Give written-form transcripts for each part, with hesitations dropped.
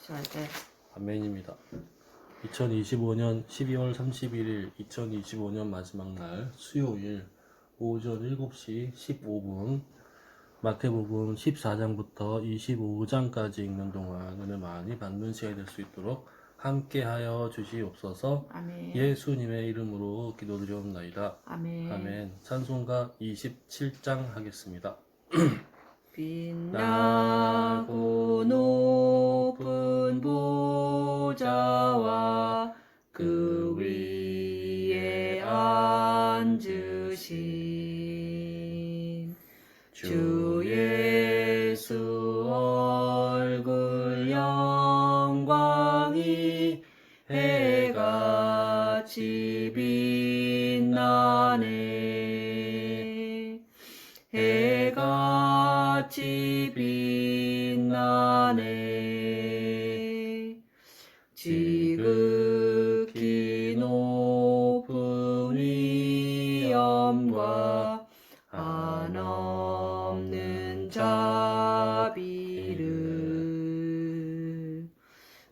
절대. 아멘입니다. 2025년 12월 31일 2025년 마지막 날 수요일 오전 7시 15분 마태복음 14장부터 25장까지 읽는 동안 은혜 많이 받는 시간이 될 수 있도록 함께하여 주시옵소서. 아멘. 예수님의 이름으로 기도드리옵나이다. 아멘. 아멘. 찬송가 27장 하겠습니다. 빛나고 높은 보좌와 그 위에 앉으신 주 예수 얼굴 영광이 해같이 빛나네. 해같이 빛나네. 지극히 높은 위엄과 한없는 자비를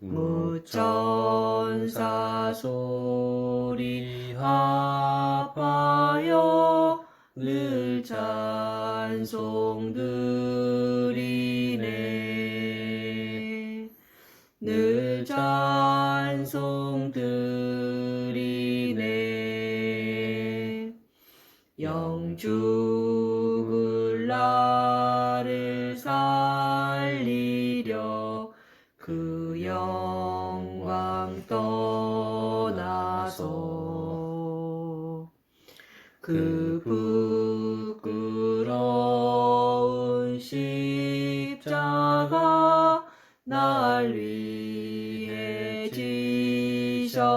무천사 소리 합하여 늘 찬송드리네. 늘 찬송드리네. 영죽을 나를 살리려 그 영광 떠나서 그 부끄러운 십자가 날 위해 지셨네.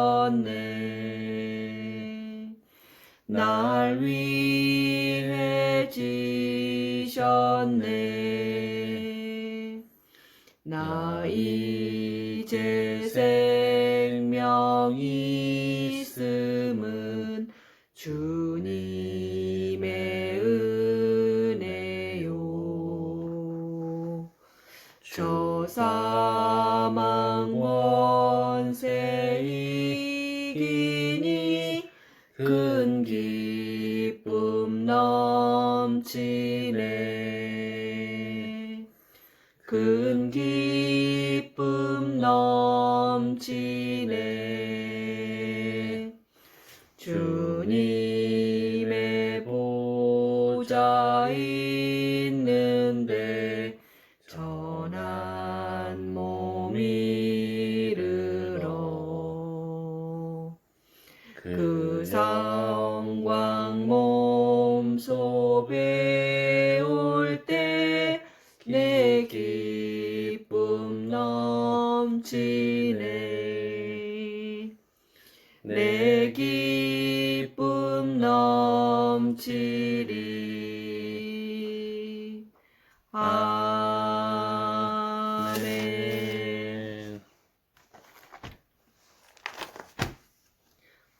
날 위해 지셨네. 나 이제 생명 있음은 주님의 은혜요. 저 사망 원세 이기니 큰 기쁨 넘치네. 큰 기쁨 넘치네. 주님의 보좌 있는데 전한 몸 이르러 그 성광 몸소 배울 때 내 기쁨 넘치네. 내 기쁨 넘치리. 아멘.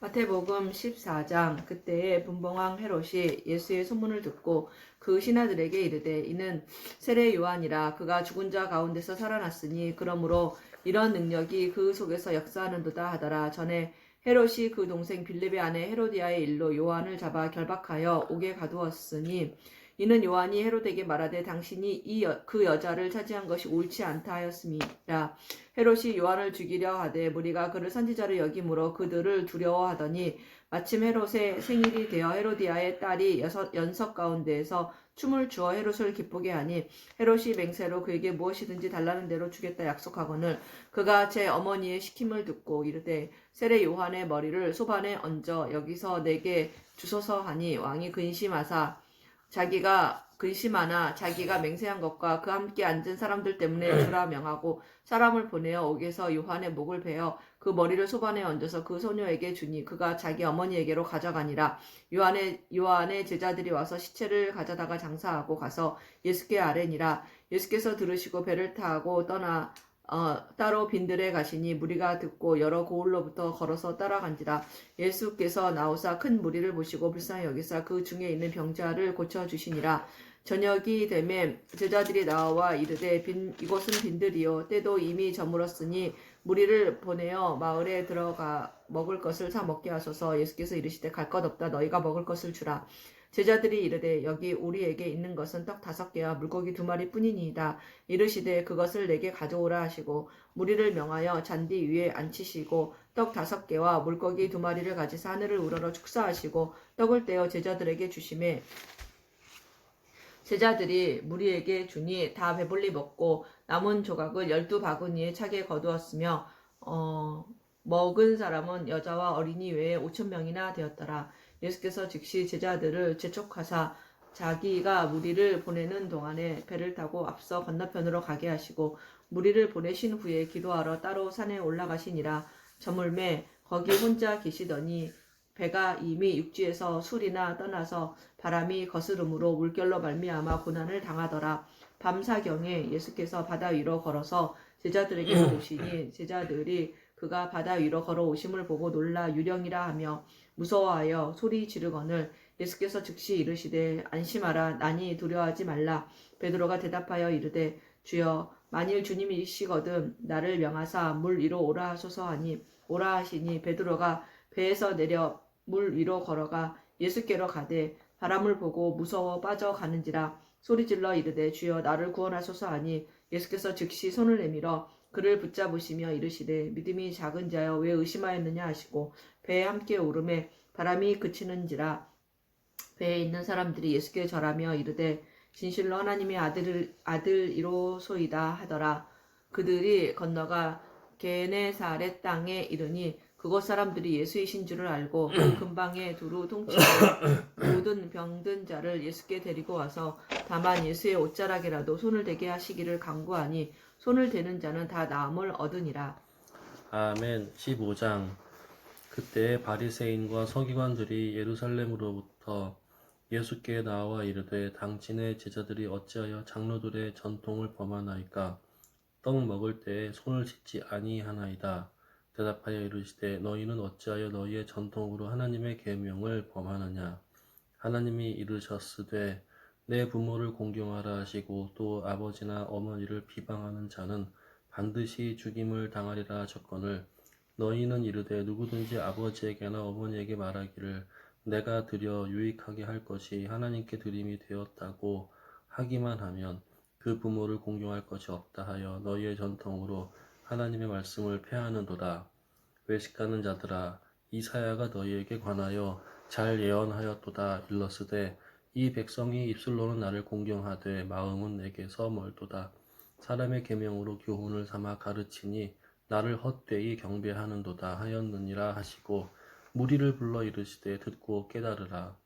마태복음 14장. 그때에 분봉왕 헤롯이 예수의 소문을 듣고 그 신하들에게 이르되 이는 세례 요한이라. 그가 죽은 자 가운데서 살아났으니 그러므로 이런 능력이 그 속에서 역사하는도다 하더라. 전에 헤롯이 그 동생 빌립의 아내 헤로디아의 일로 요한을 잡아 결박하여 옥에 가두었으니 이는 요한이 헤롯에게 말하되 당신이 그 여자를 차지한 것이 옳지 않다 하였음이라. 헤롯이 요한을 죽이려 하되 무리가 그를 선지자로 여김으로 그들을 두려워하더니 마침 헤롯의 생일이 되어 헤로디아의 딸이 연석 가운데에서 춤을 추어 헤롯을 기쁘게 하니 헤롯이 맹세로 그에게 무엇이든지 달라는 대로 주겠다 약속하거늘 그가 제 어머니의 시킴을 듣고 이르되 세례 요한의 머리를 소반에 얹어 여기서 내게 주소서 하니 왕이 근심하나 자기가 맹세한 것과 그 함께 앉은 사람들 때문에 주라 명하고 사람을 보내어 옥에서 요한의 목을 베어 그 머리를 소반에 얹어서 그 소녀에게 주니 그가 자기 어머니에게로 가져가니라. 요한의 제자들이 와서 시체를 가져다가 장사하고 가서 예수께 아뢰니라. 예수께서 들으시고 배를 타고 떠나 따로 빈들에 가시니 무리가 듣고 여러 고을로부터 걸어서 따라간지라. 예수께서 나오사 큰 무리를 보시고 불쌍히 여기사 그 중에 있는 병자를 고쳐주시니라. 저녁이 되면 제자들이 나와 이르되 이곳은 빈들이요 때도 이미 저물었으니 무리를 보내어 마을에 들어가 먹을 것을 사 먹게 하소서. 예수께서 이르시되 갈 것 없다. 너희가 먹을 것을 주라. 제자들이 이르되 여기 우리에게 있는 것은 떡 5개와 물고기 2마리 뿐이니이다. 이르시되 그것을 내게 가져오라 하시고 무리를 명하여 잔디 위에 앉히시고 떡 5개와 물고기 2마리를 가지사 하늘을 우러러 축사하시고 떡을 떼어 제자들에게 주시매 제자들이 무리에게 주니 다 배불리 먹고 남은 조각을 12바구니에 차게 거두었으며 먹은 사람은 여자와 어린이 외에 5,000명이나 되었더라. 예수께서 즉시 제자들을 재촉하사 자기가 무리를 보내는 동안에 배를 타고 앞서 건너편으로 가게 하시고 무리를 보내신 후에 기도하러 따로 산에 올라가시니라. 저물매 거기 혼자 계시더니 배가 이미 육지에서 술이나 떠나서 바람이 거스름으로 물결로 말미암아 고난을 당하더라. 밤사경에 예수께서 바다 위로 걸어서 제자들에게 오시니 제자들이 그가 바다 위로 걸어오심을 보고 놀라 유령이라 하며 무서워하여 소리 지르거늘 예수께서 즉시 이르시되 안심하라 나니 두려워하지 말라. 베드로가 대답하여 이르되 주여 만일 주님이시거든 나를 명하사 물 위로 오라 하소서 하니 오라 하시니 베드로가 배에서 내려 물 위로 걸어가 예수께로 가되 바람을 보고 무서워 빠져가는지라 소리질러 이르되 주여 나를 구원하소서 하니 예수께서 즉시 손을 내밀어 그를 붙잡으시며 이르시되 믿음이 작은 자여 왜 의심하였느냐 하시고 배에 함께 오르매 바람이 그치는지라. 배에 있는 사람들이 예수께 절하며 이르되 진실로 하나님의 아들이로소이다 하더라. 그들이 건너가 게네사렛 땅에 이르니 그곳 사람들이 예수이신 줄을 알고 그 근방에 두루 통치고 모든 병든 자를 예수께 데리고 와서 다만 예수의 옷자락이라도 손을 대게 하시기를 간구하니 손을 대는 자는 다 나음을 얻으니라. 아멘. 15장. 그때 바리새인과 서기관들이 예루살렘으로부터 예수께 나와 이르되 당신의 제자들이 어찌하여 장로들의 전통을 범하나이까? 떡 먹을 때에 손을 씻지 아니하나이다. 대답하여 이르시되 너희는 어찌하여 너희의 전통으로 하나님의 계명을 범하느냐? 하나님이 이르셨으되 내 부모를 공경하라 하시고 또 아버지나 어머니를 비방하는 자는 반드시 죽임을 당하리라 하셨거늘 너희는 이르되 누구든지 아버지에게나 어머니에게 말하기를 내가 드려 유익하게 할 것이 하나님께 드림이 되었다고 하기만 하면 그 부모를 공경할 것이 없다 하여 너희의 전통으로 하나님의 말씀을 폐하는도다. 외식하는 자들아 이사야가 너희에게 관하여 잘 예언하였도다. 일러스되 이 백성이 입술로는 나를 공경하되 마음은 내게서 멀도다. 사람의 계명으로 교훈을 삼아 가르치니 나를 헛되이 경배하는도다 하였느니라 하시고 무리를 불러 이르시되 듣고 깨달으라.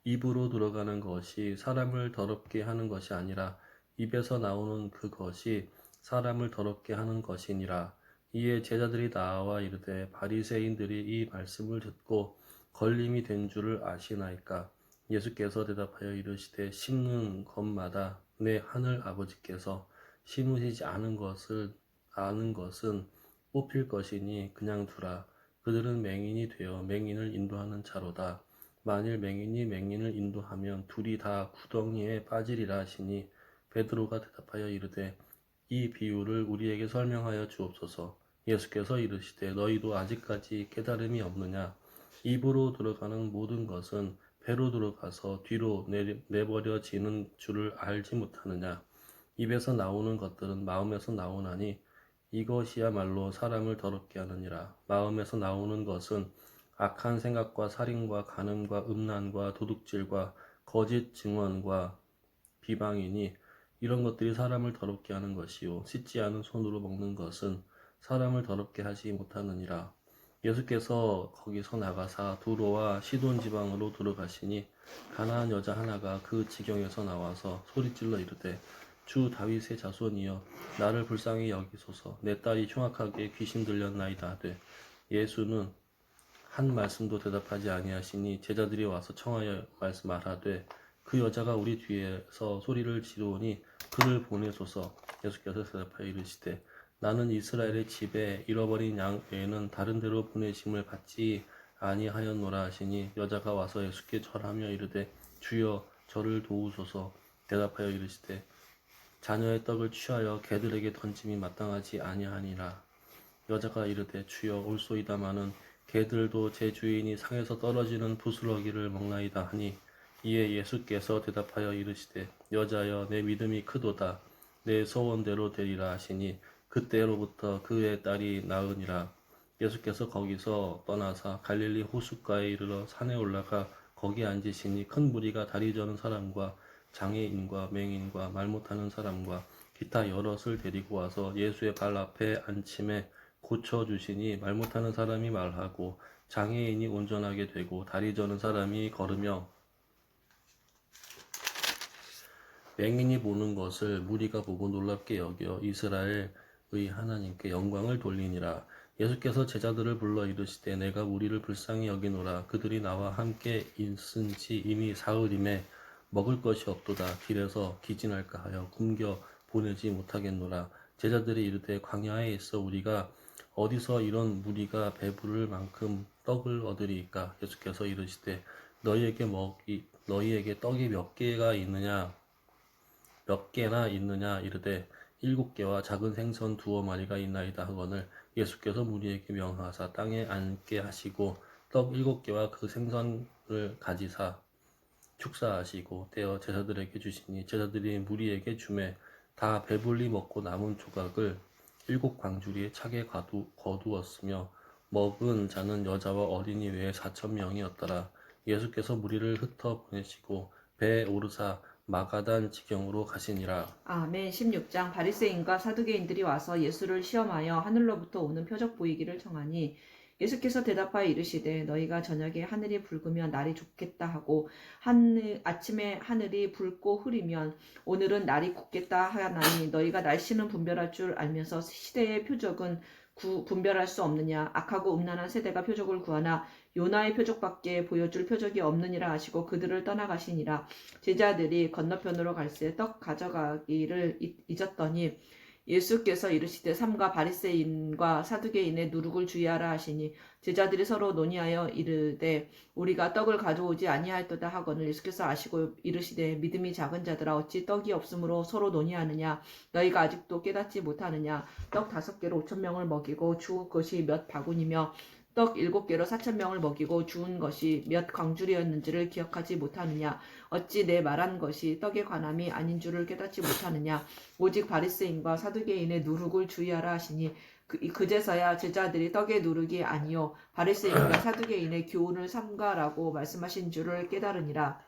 입으로 들어가는 것이 사람을 더럽게 하는 것이 아니라 입에서 나오는 그것이 사람을 더럽게 하는 것이니라. 이에 제자들이 나와 이르되 바리새인들이 이 말씀을 듣고 걸림이 된 줄을 아시나이까? 예수께서 대답하여 이르시되 심는 것마다 내 하늘 아버지께서 심으시지 않은 것을 아는 것은 뽑힐 것이니 그냥 두라. 그들은 맹인이 되어 맹인을 인도하는 자로다. 만일 맹인이 맹인을 인도하면 둘이 다 구덩이에 빠지리라 하시니 베드로가 대답하여 이르되 이 비유를 우리에게 설명하여 주옵소서. 예수께서 이르시되 너희도 아직까지 깨달음이 없느냐? 입으로 들어가는 모든 것은 배로 들어가서 뒤로 내버려지는 줄을 알지 못하느냐? 입에서 나오는 것들은 마음에서 나오나니 이것이야말로 사람을 더럽게 하느니라. 마음에서 나오는 것은 악한 생각과 살인과 간음과 음란과 도둑질과 거짓 증언과 비방이니 이런 것들이 사람을 더럽게 하는 것이요 씻지 않은 손으로 먹는 것은 사람을 더럽게 하지 못하느니라. 예수께서 거기서 나가사 두로와 시돈 지방으로 들어가시니 가나안 여자 하나가 그 지경에서 나와서 소리질러 이르되 주 다윗의 자손이여 나를 불쌍히 여기소서. 내 딸이 흉악하게 귀신 들렸나이다 하되 예수는 한 말씀도 대답하지 아니하시니 제자들이 와서 청하여 말하되 그 여자가 우리 뒤에서 소리를 지르오니 그를 보내소서. 예수께서 대답하여 이르시되 나는 이스라엘의 집에 잃어버린 양 외에는 다른 데로 보내심을 받지 아니하였노라 하시니 여자가 와서 예수께 절하며 이르되 주여 저를 도우소서. 대답하여 이르시되 자녀의 떡을 취하여 개들에게 던짐이 마땅하지 아니하니라. 여자가 이르되 주여 올소이다마는 개들도 제 주인이 상에서 떨어지는 부스러기를 먹나이다 하니 이에 예수께서 대답하여 이르시되 여자여 내 믿음이 크도다 내 소원대로 되리라 하시니 그때로부터 그의 딸이 나으니라. 예수께서 거기서 떠나사 갈릴리 호숫가에 이르러 산에 올라가 거기 앉으시니 큰 무리가 다리 저는 사람과 장애인과 맹인과 말 못하는 사람과 기타 여럿을 데리고 와서 예수의 발 앞에 앉힘에 고쳐주시니 말 못하는 사람이 말하고 장애인이 온전하게 되고 다리 저는 사람이 걸으며 맹인이 보는 것을 무리가 보고 놀랍게 여겨 이스라엘의 하나님께 영광을 돌리니라. 예수께서 제자들을 불러 이르시되 내가 무리를 불쌍히 여기노라. 그들이 나와 함께 있은 지 이미 사흘임에 먹을 것이 없도다. 길에서 기진할까 하여 굶겨 보내지 못하겠노라. 제자들이 이르되 광야에 있어 우리가 어디서 이런 무리가 배부를 만큼 떡을 얻으리이까. 예수께서 이르시되 너희에게 떡이 몇 개나 있느냐 이르되 7개와 작은 생선 2마리가 있나이다 하거늘 예수께서 무리에게 명하사 땅에 앉게 하시고 떡 7개와 그 생선을 가지사 축사하시고 떼어 제자들에게 주시니 제자들이 무리에게 주매 다 배불리 먹고 남은 조각을 7광주리에 차게 거두었으며 먹은 자는 여자와 어린이 외에 4,000명이었더라. 예수께서 무리를 흩어 보내시고 배에 오르사 마가단 지경으로 가시니라. 아멘. 16장 바리새인과 사두개인들이 와서 예수를 시험하여 하늘로부터 오는 표적 보이기를 청하니 예수께서 대답하여 이르시되 너희가 저녁에 하늘이 붉으면 날이 좋겠다 하고 아침에 하늘이 붉고 흐리면 오늘은 날이 굳겠다 하나니 너희가 날씨는 분별할 줄 알면서 시대의 표적은 분별할 수 없느냐. 악하고 음란한 세대가 표적을 구하나 요나의 표적밖에 보여줄 표적이 없느니라 하시고 그들을 떠나가시니라. 제자들이 건너편으로 갈새 떡 가져가기를 잊었더니 예수께서 이르시되 삼가 바리새인과 사두개인의 누룩을 주의하라 하시니 제자들이 서로 논의하여 이르되 우리가 떡을 가져오지 아니하였도다 하거늘 예수께서 아시고 이르시되 믿음이 작은 자들아 어찌 떡이 없으므로 서로 논의하느냐. 너희가 아직도 깨닫지 못하느냐. 떡 5개로 5,000명을 먹이고 주운 것이 몇 바구니며 떡 7개로 4,000명을 먹이고 주운 것이 몇 광주리였는지를 기억하지 못하느냐. 어찌 내 말한 것이 떡에 관함이 아닌 줄을 깨닫지 못하느냐. 오직 바리새인과 사두개인의 누룩을 주의하라 하시니 그제서야 제자들이 떡의 누룩이 아니요 바리새인과 사두개인의 교훈을 삼가라고 말씀하신 줄을 깨달으니라.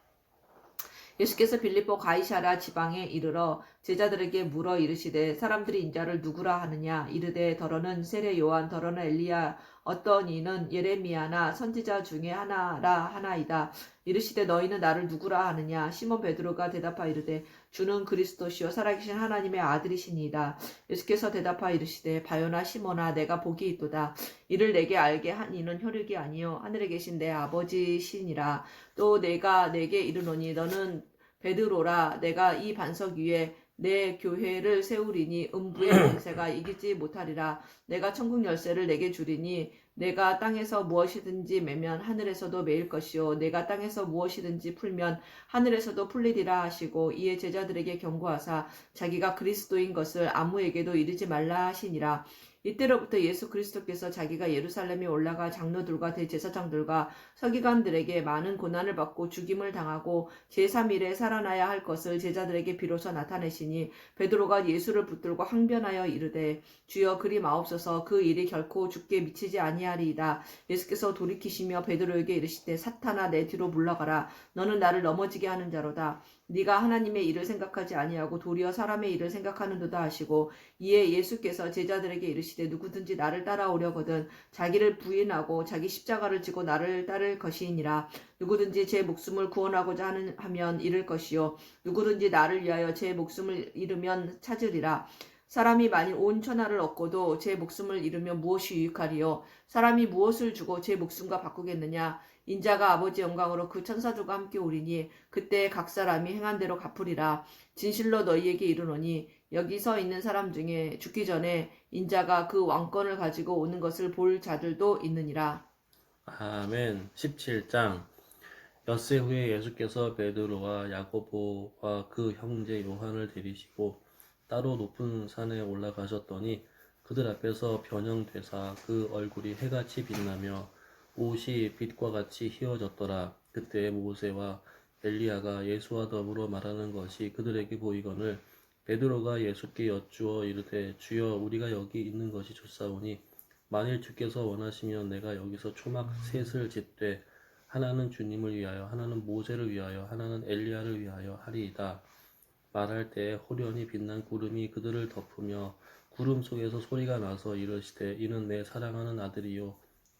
예수께서 빌립보 가이사랴 지방에 이르러 제자들에게 물어 이르시되 사람들이 인자를 누구라 하느냐. 이르되 더러는 세례 요한 더러는 엘리야 어떤 이는 예레미야나 선지자 중에 하나라 하나이다. 이르시되 너희는 나를 누구라 하느냐. 시몬 베드로가 대답하여 이르되 주는 그리스도시요 살아계신 하나님의 아들이시니이다. 예수께서 대답하여 이르시되 바요나 시몬아 내가 복이 있도다. 이를 내게 알게 한 이는 혈육이 아니요 하늘에 계신 내 아버지시니라. 또 내가 내게 이르노니 너는 베드로라. 내가 이 반석 위에 내 교회를 세우리니 음부의 권세가 이기지 못하리라. 내가 천국 열쇠를 내게 주리니 내가 땅에서 무엇이든지 매면 하늘에서도 매일 것이요 내가 땅에서 무엇이든지 풀면 하늘에서도 풀리리라 하시고 이에 제자들에게 경고하사 자기가 그리스도인 것을 아무에게도 이르지 말라 하시니라. 이때로부터 예수 그리스도께서 자기가 예루살렘에 올라가 장로들과 대제사장들과 서기관들에게 많은 고난을 받고 죽임을 당하고 제3일에 살아나야 할 것을 제자들에게 비로소 나타내시니 베드로가 예수를 붙들고 항변하여 이르되 주여 그리 마옵소서 그 일이 결코 죽게 미치지 아니하리이다. 예수께서 돌이키시며 베드로에게 이르시되 사탄아 내 뒤로 물러가라. 너는 나를 넘어지게 하는 자로다. 네가 하나님의 일을 생각하지 아니하고 도리어 사람의 일을 생각하는도다 하시고 이에 예수께서 제자들에게 이르시되 누구든지 나를 따라오려거든 자기를 부인하고 자기 십자가를 지고 나를 따를 것이니라. 누구든지 제 목숨을 구원하고자 하면 잃을 것이요 누구든지 나를 위하여 제 목숨을 잃으면 찾으리라. 사람이 만일 온 천하를 얻고도 제 목숨을 잃으면 무엇이 유익하리요. 사람이 무엇을 주고 제 목숨과 바꾸겠느냐. 인자가 아버지 영광으로 그 천사들과 함께 오리니 그때 각 사람이 행한 대로 갚으리라. 진실로 너희에게 이르노니 여기 서 있는 사람 중에 죽기 전에 인자가 그 왕권을 가지고 오는 것을 볼 자들도 있느니라. 아멘. 17장 엿새 후에 예수께서 베드로와 야고보와 그 형제 요한을 데리시고 따로 높은 산에 올라가셨더니 그들 앞에서 변형되사 그 얼굴이 해같이 빛나며 옷이 빛과 같이 휘어졌더라. 그때 모세와 엘리야가 예수와 더불어 말하는 것이 그들에게 보이거늘 베드로가 예수께 여쭈어 이르되 주여 우리가 여기 있는 것이 좋사오니 만일 주께서 원하시면 내가 여기서 초막 셋을 짓되 하나는 주님을 위하여 하나는 모세를 위하여 하나는 엘리야를 위하여 하리이다. 말할 때에 호련히 빛난 구름이 그들을 덮으며 구름 속에서 소리가 나서 이르시되 이는 내 사랑하는 아들이요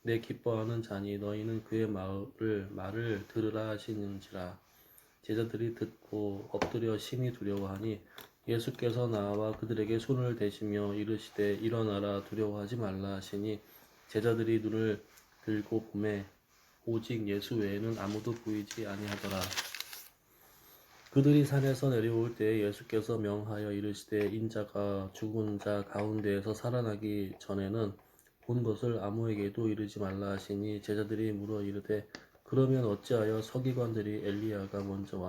내 기뻐하는 자니 너희는 그의 말을 들으라 하시는지라. 제자들이 듣고 엎드려 심히 두려워하니 예수께서 나와 그들에게 손을 대시며 이르시되 일어나라 두려워하지 말라 하시니 제자들이 눈을 들고 보매 오직 예수 외에는 아무도 보이지 아니하더라. 그들이 산에서 내려올 때에 예수께서 명하여 이르시되 인자가 죽은 자 가운데에서 살아나기 전에는 본 것을 아무에게도 이르지 말라 하시니 제자들이 물어 이르되 그러면 어찌하여 서기관들이 엘리야가 먼저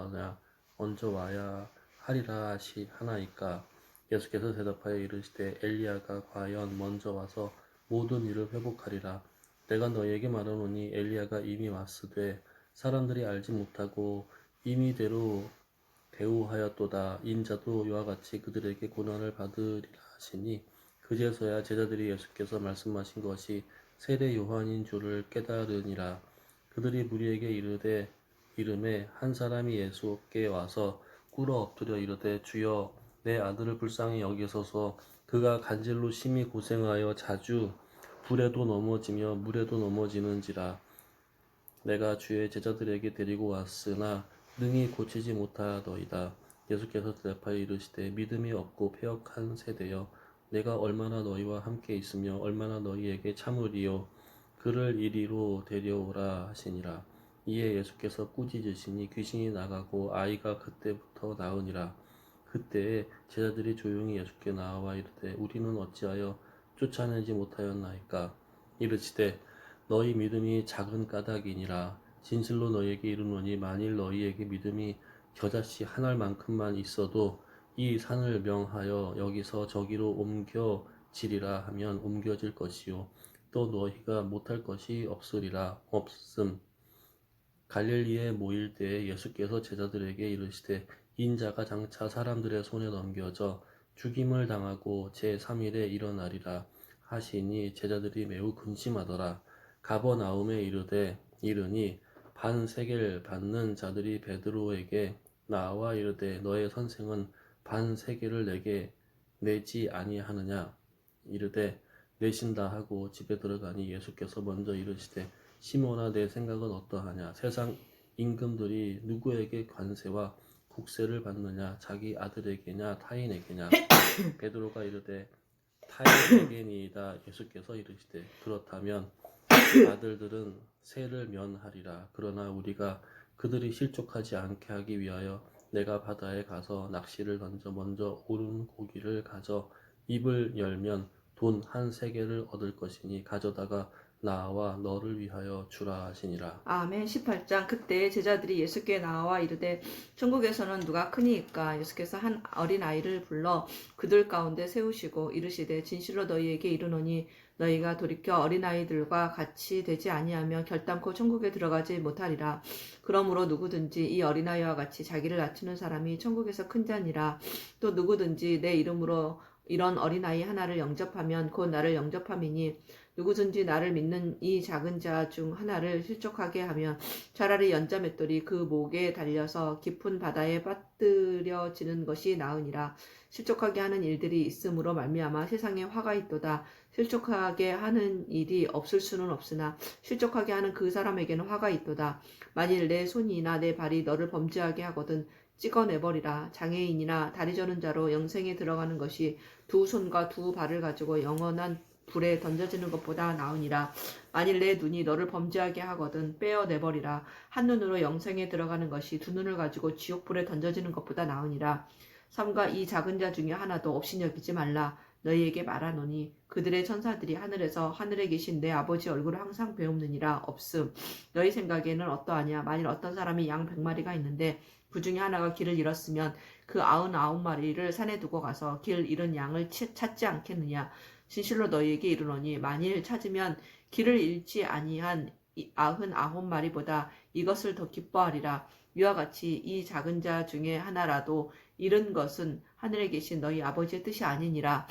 와야 하리라 하나이까. 예수께서 대답하여 이르시되 엘리야가 과연 먼저 와서 모든 일을 회복하리라. 내가 너희에게 말하노니 엘리야가 이미 왔으되 사람들이 알지 못하고 임의대로 대우하였도다. 인자도 이와 같이 그들에게 고난을 받으리라 하시니 그제서야 제자들이 예수께서 말씀하신 것이 세례 요한인 줄을 깨달으니라. 그들이 무리에게 이름에 한 사람이 예수께 와서 꿇어 엎드려 이르되 주여 내 아들을 불쌍히 여기소서. 그가 간질로 심히 고생하여 자주 불에도 넘어지며 물에도 넘어지는지라. 내가 주의 제자들에게 데리고 왔으나 능히 고치지 못하더이다. 예수께서 대답하여 이르시되 믿음이 없고 패역한 세대여 내가 얼마나 너희와 함께 있으며 얼마나 너희에게 참으리요. 그를 이리로 데려오라 하시니라. 이에 예수께서 꾸짖으시니 귀신이 나가고 아이가 그때부터 나으니라. 그때에 제자들이 조용히 예수께 나와 이르되 우리는 어찌하여 쫓아내지 못하였나이까. 이르시되 너희 믿음이 작은 까닭이니라. 진실로 너희에게 이르노니 만일 너희에게 믿음이 겨자씨 한 알만큼만 있어도 이 산을 명하여 여기서 저기로 옮겨지리라 하면 옮겨질 것이요 또 너희가 못할 것이 없음. 갈릴리에 모일 때에 예수께서 제자들에게 이르시되 인자가 장차 사람들의 손에 넘겨져 죽임을 당하고 제3일에 일어나리라 하시니 제자들이 매우 근심하더라. 가버나움에 이르니 반세겔 받는 자들이 베드로에게 나와 이르되 너의 선생은 반세겔을 내게 내지 아니하느냐. 이르되 내신다 하고 집에 들어가니 예수께서 먼저 이르시되 시몬아 내 생각은 어떠하냐. 세상 임금들이 누구에게 관세와 국세를 받느냐. 자기 아들에게냐 타인에게냐. 베드로가 이르되 타인에게니이다. 예수께서 이르시되 그렇다면 아들들은 세를 면하리라. 그러나 우리가 그들이 실족하지 않게 하기 위하여 내가 바다에 가서 낚시를 던져 먼저 오른 고기를 가져 입을 열면 돈 한 세겔을 얻을 것이니 가져다가 나와 너를 위하여 주라 하시니라. 아멘. 18장. 그때 제자들이 예수께 나와 이르되 천국에서는 누가 크니이까. 예수께서 한 어린 아이를 불러 그들 가운데 세우시고 이르시되 진실로 너희에게 이르노니 너희가 돌이켜 어린아이들과 같이 되지 아니하며 결단코 천국에 들어가지 못하리라. 그러므로 누구든지 이 어린아이와 같이 자기를 낮추는 사람이 천국에서 큰 자니라. 또 누구든지 내 이름으로 이런 어린아이 하나를 영접하면 곧 나를 영접함이니 누구든지 나를 믿는 이 작은 자 중 하나를 실족하게 하면 차라리 연자맷돌이 그 목에 달려서 깊은 바다에 빠뜨려지는 것이 나으니라. 실족하게 하는 일들이 있음으로 말미암아 세상에 화가 있도다. 실족하게 하는 일이 없을 수는 없으나 실족하게 하는 그 사람에게는 화가 있도다. 만일 내 손이나 내 발이 너를 범죄하게 하거든 찍어내버리라. 장애인이나 다리 저는 자로 영생에 들어가는 것이 두 손과 두 발을 가지고 영원한 불에 던져지는 것보다 나으니라. 만일 내 눈이 너를 범죄하게 하거든 빼어내버리라. 한 눈으로 영생에 들어가는 것이 두 눈을 가지고 지옥불에 던져지는 것보다 나으니라. 삼가 이 작은 자 중에 하나도 없이 여기지 말라. 너희에게 말하노니 그들의 천사들이 하늘에서 하늘에 계신 내 아버지 얼굴을 항상 배움느니라. 없음. 너희 생각에는 어떠하냐? 만일 어떤 사람이 양 100마리가 있는데 그 중에 하나가 길을 잃었으면 그 99마리를 산에 두고 가서 길 잃은 양을 찾지 않겠느냐? 진실로 너희에게 이르노니 만일 찾으면 길을 잃지 아니한 99마리보다 이것을 더 기뻐하리라. 이와 같이 이 작은 자 중에 하나라도 잃은 것은 하늘에 계신 너희 아버지의 뜻이 아니니라.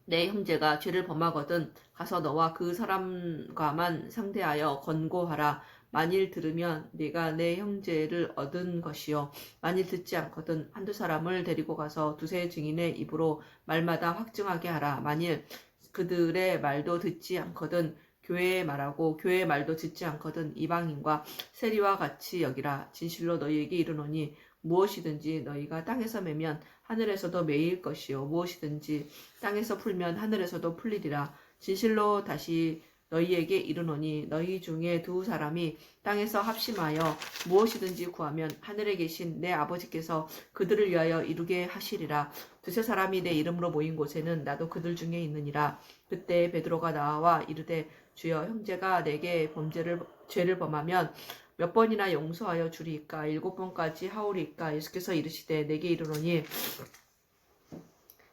내 형제가 죄를 범하거든 가서 너와 그 사람과만 상대하여 권고하라. 만일 들으면 네가 내 형제를 얻은 것이요 만일 듣지 않거든 한두 사람을 데리고 가서 두세 증인의 입으로 말마다 확증하게 하라. 만일 그들의 말도 듣지 않거든 교회의 말하고 교회의 말도 듣지 않거든 이방인과 세리와 같이 여기라. 진실로 너희에게 이르노니 무엇이든지 너희가 땅에서 매면 하늘에서도 매일 것이요 무엇이든지 땅에서 풀면 하늘에서도 풀리리라. 진실로 다시 너희에게 이르노니 너희 중에 두 사람이 땅에서 합심하여 무엇이든지 구하면 하늘에 계신 내 아버지께서 그들을 위하여 이루게 하시리라. 두세 사람이 내 이름으로 모인 곳에는 나도 그들 중에 있느니라. 그때 베드로가 나와 이르되 주여 형제가 내게 죄를 범하면 몇 번이나 용서하여 주리이까? 7번까지 하오리이까? 예수께서 이르시되 내게 이르노니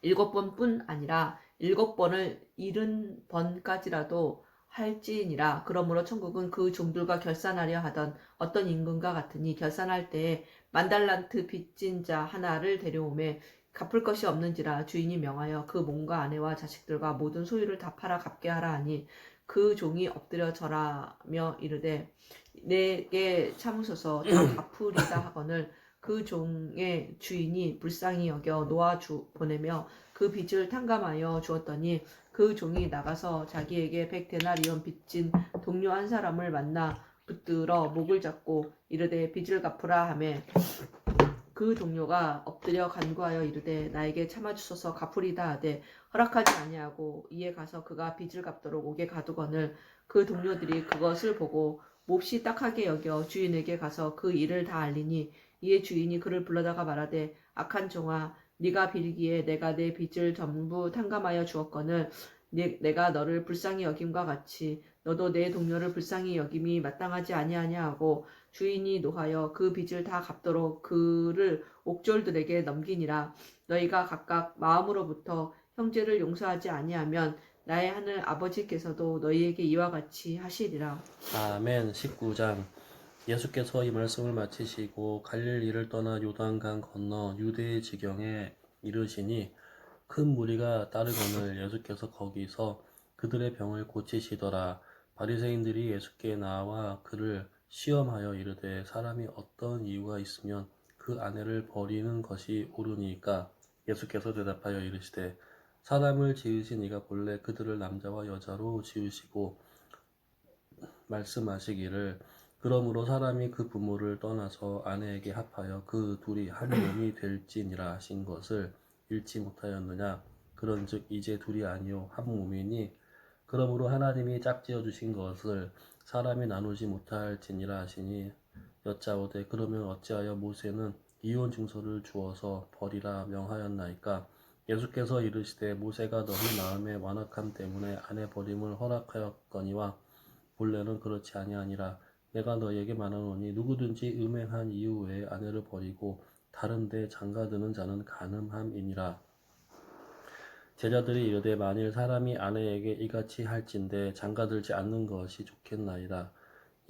7번뿐 아니라 7번을 70번까지라도 할지니라. 그러므로 천국은 그 종들과 결산하려 하던 어떤 임금과 같으니 결산할 때에 10,000달란트 빚진 자 하나를 데려오매 갚을 것이 없는지라. 주인이 명하여 그 몸과 아내와 자식들과 모든 소유를 다 팔아 갚게 하라 하니 그 종이 엎드려 절하며 이르되 내게 참으소서 다 갚으리다 하거늘 그 종의 주인이 불쌍히 여겨 보내며 그 빚을 탕감하여 주었더니 그 종이 나가서 자기에게 100데나리온 빚진 동료 한 사람을 만나 붙들어 목을 잡고 이르되 빚을 갚으라 하매 그 동료가 엎드려 간구하여 이르되 나에게 참아주소서 갚으리다 하되 허락하지 아니하고 이에 가서 그가 빚을 갚도록 옥에 가두거늘 그 동료들이 그것을 보고 몹시 딱하게 여겨 주인에게 가서 그 일을 다 알리니 이에 주인이 그를 불러다가 말하되 악한 종아 네가 빌기에 내가 내 빚을 전부 탕감하여 주었거늘 내가 너를 불쌍히 여김과 같이 너도 내 동료를 불쌍히 여김이 마땅하지 아니하냐 하고 주인이 노하여 그 빚을 다 갚도록 그를 옥졸들에게 넘기니라. 너희가 각각 마음으로부터 형제를 용서하지 아니하면 나의 하늘 아버지께서도 너희에게 이와 같이 하시리라. 아멘. 19장. 예수께서 이 말씀을 마치시고 갈릴리를 떠나 요단강 건너 유대의 지경에 이르시니 큰 무리가 따르거늘 예수께서 거기서 그들의 병을 고치시더라. 바리새인들이 예수께 나와 그를 시험하여 이르되 사람이 어떤 이유가 있으면 그 아내를 버리는 것이 옳으니까? 예수께서 대답하여 이르시되 사람을 지으신 이가 본래 그들을 남자와 여자로 지으시고 말씀하시기를 그러므로 사람이 그 부모를 떠나서 아내에게 합하여 그 둘이 한 몸이 될지니라 하신 것을 읽지 못하였느냐? 그런즉 이제 둘이 아니요 한 몸이니 그러므로 하나님이 짝지어 주신 것을 사람이 나누지 못할지니라 하시니 여짜오되 그러면 어찌하여 모세는 이혼 증서를 주어서 버리라 명하였나이까? 예수께서 이르시되 모세가 너희 마음의 완악함 때문에 아내 버림을 허락하였거니와 본래는 그렇지 아니하니라. 내가 너희에게 말하노니 누구든지 음행한 이후에 아내를 버리고 다른 데 장가드는 자는 간음함이니라. 제자들이 이르되 만일 사람이 아내에게 이같이 할진대 장가들지 않는 것이 좋겠나이다.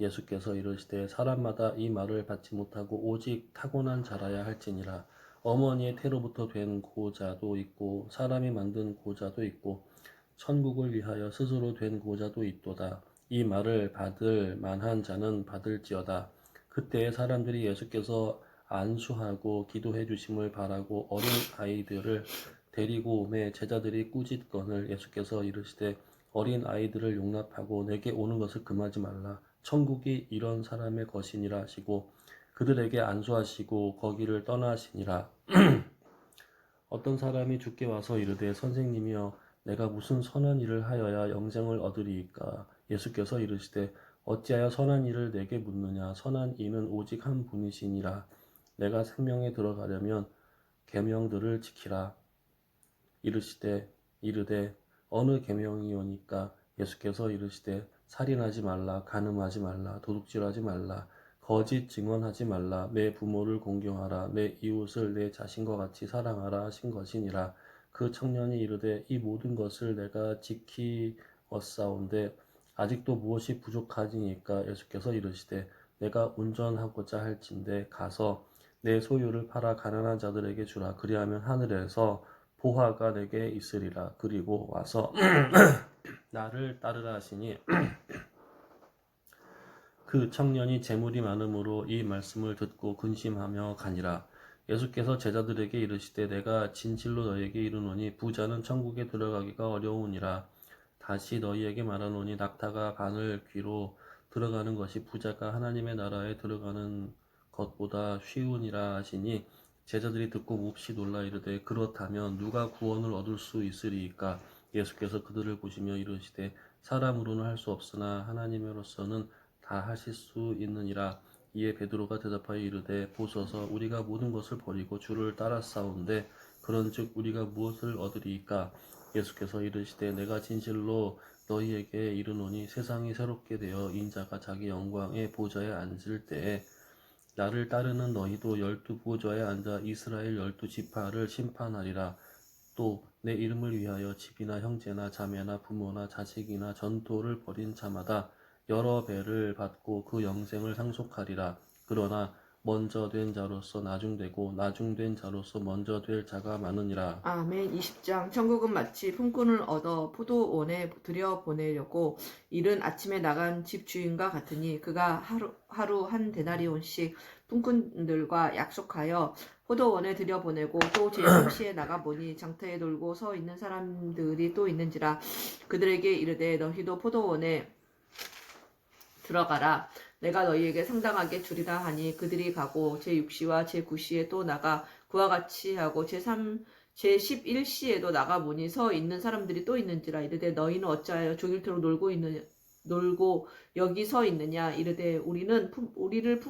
예수께서 이르시되 사람마다 이 말을 받지 못하고 오직 타고난 자라야 할지니라. 어머니의 태로부터 된 고자도 있고 사람이 만든 고자도 있고 천국을 위하여 스스로 된 고자도 있도다. 이 말을 받을 만한 자는 받을지어다. 그때 사람들이 예수께서 안수하고 기도해 주심을 바라고 어린 아이들을 데리고 오매 제자들이 꾸짖거늘 예수께서 이르시되 어린 아이들을 용납하고 내게 오는 것을 금하지 말라. 천국이 이런 사람의 것이니라 하시고 그들에게 안수하시고 거기를 떠나시니라. 어떤 사람이 주께 와서 이르되 선생님이여 내가 무슨 선한 일을 하여야 영생을 얻으리이까? 예수께서 이르시되 어찌하여 선한 일을 내게 묻느냐? 선한 이는 오직 한 분이시니라. 내가 생명에 들어가려면 계명들을 지키라. 이르되 어느 계명이오니까? 예수께서 이르시되 살인하지 말라, 간음하지 말라, 도둑질하지 말라, 거짓 증언하지 말라, 내 부모를 공경하라, 내 이웃을 내 자신과 같이 사랑하라 하신 것이니라. 그 청년이 이르되 이 모든 것을 내가 지키었사온데 아직도 무엇이 부족하니까? 예수께서 이르시되 내가 온전하고자 할진대 가서 내 소유를 팔아 가난한 자들에게 주라. 그리하면 하늘에서 보화가 내게 있으리라. 그리고 와서 나를 따르라 하시니 그 청년이 재물이 많음으로 이 말씀을 듣고 근심하며 가니라. 예수께서 제자들에게 이르시되 내가 진실로 너희에게 이르노니 부자는 천국에 들어가기가 어려우니라. 다시 너희에게 말하노니 낙타가 바늘 귀로 들어가는 것이 부자가 하나님의 나라에 들어가는 것보다 쉬우니라 하시니 제자들이 듣고 몹시 놀라 이르되 그렇다면 누가 구원을 얻을 수 있으리이까? 예수께서 그들을 보시며 이르시되 사람으로는 할 수 없으나 하나님으로서는 다 하실 수 있느니라. 이에 베드로가 대답하여 이르되 보소서 우리가 모든 것을 버리고 주를 따랐사온데 그런즉 우리가 무엇을 얻으리이까? 예수께서 이르시되 내가 진실로 너희에게 이르노니 세상이 새롭게 되어 인자가 자기 영광의 보좌에 앉을 때에 나를 따르는 너희도 12 보좌에 앉아 이스라엘 12지파를 심판하리라. 또 내 이름을 위하여 집이나 형제나 자매나 부모나 자식이나 전토를 벌인 자마다 여러 배를 받고 그 영생을 상속하리라. 그러나 먼저 된 자로서 나중되고 나중된 자로서 먼저 될 자가 많으니라. 아멘. 20장. 천국은 마치 품꾼을 얻어 포도원에 들여보내려고 이른 아침에 나간 집 주인과 같으니 그가 하루 한 데나리온씩 품꾼들과 약속하여 포도원에 들여보내고 또 제3시에 나가보니 장터에 놀고 서 있는 사람들이 또 있는지라. 그들에게 이르되 너희도 포도원에 들어가라. 내가 너희에게 상당하게 주리라 하니 그들이 가고 제6시와 제9시에 또 나가 그와 같이 하고 제11시에도 나가보니 서 있는 사람들이 또 있는지라. 이르되 너희는 어찌하여 종일토록 놀고 여기 서 있느냐? 이르되 우리를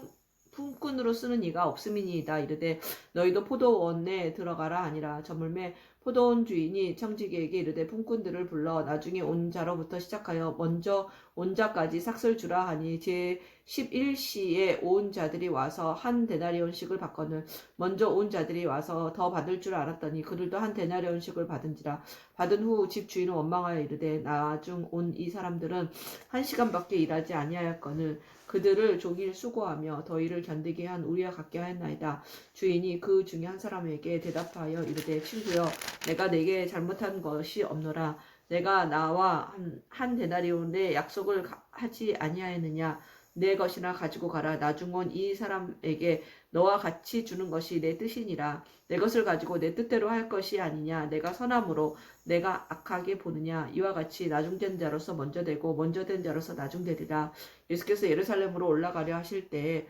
품꾼으로 쓰는 이가 없음이니이다. 이르되 너희도 포도원에 들어가라 하니라. 저물매 포도원 주인이 청지기에게 이르되 품꾼들을 불러 나중에 온 자로부터 시작하여 먼저 온 자까지 삭슬 주라 하니 제11시에 온 자들이 와서 한 데나리온씩을 받거늘 먼저 온 자들이 와서 더 받을 줄 알았더니 그들도 한 데나리온씩을 받은지라. 받은 후 집 주인은 원망하여 이르되 나중 온 이 사람들은 1시간밖에 일하지 아니하였거늘 그들을 종일 수고하며 더위를 견디게 한 우리와 같게 하였나이다. 주인이 그 중에 한 사람에게 대답하여 이르되 친구여 내가 내게 잘못한 것이 없노라. 내가 나와 한 데나리온의 약속을 하지 아니하였느냐? 내 것이나 가지고 가라. 나중 온 이 사람에게 너와 같이 주는 것이 내 뜻이니라. 내 것을 가지고 내 뜻대로 할 것이 아니냐? 내가 선함으로 내가 악하게 보느냐? 이와 같이 나중된 자로서 먼저 되고 먼저 된 자로서 나중되리라. 예수께서 예루살렘으로 올라가려 하실 때에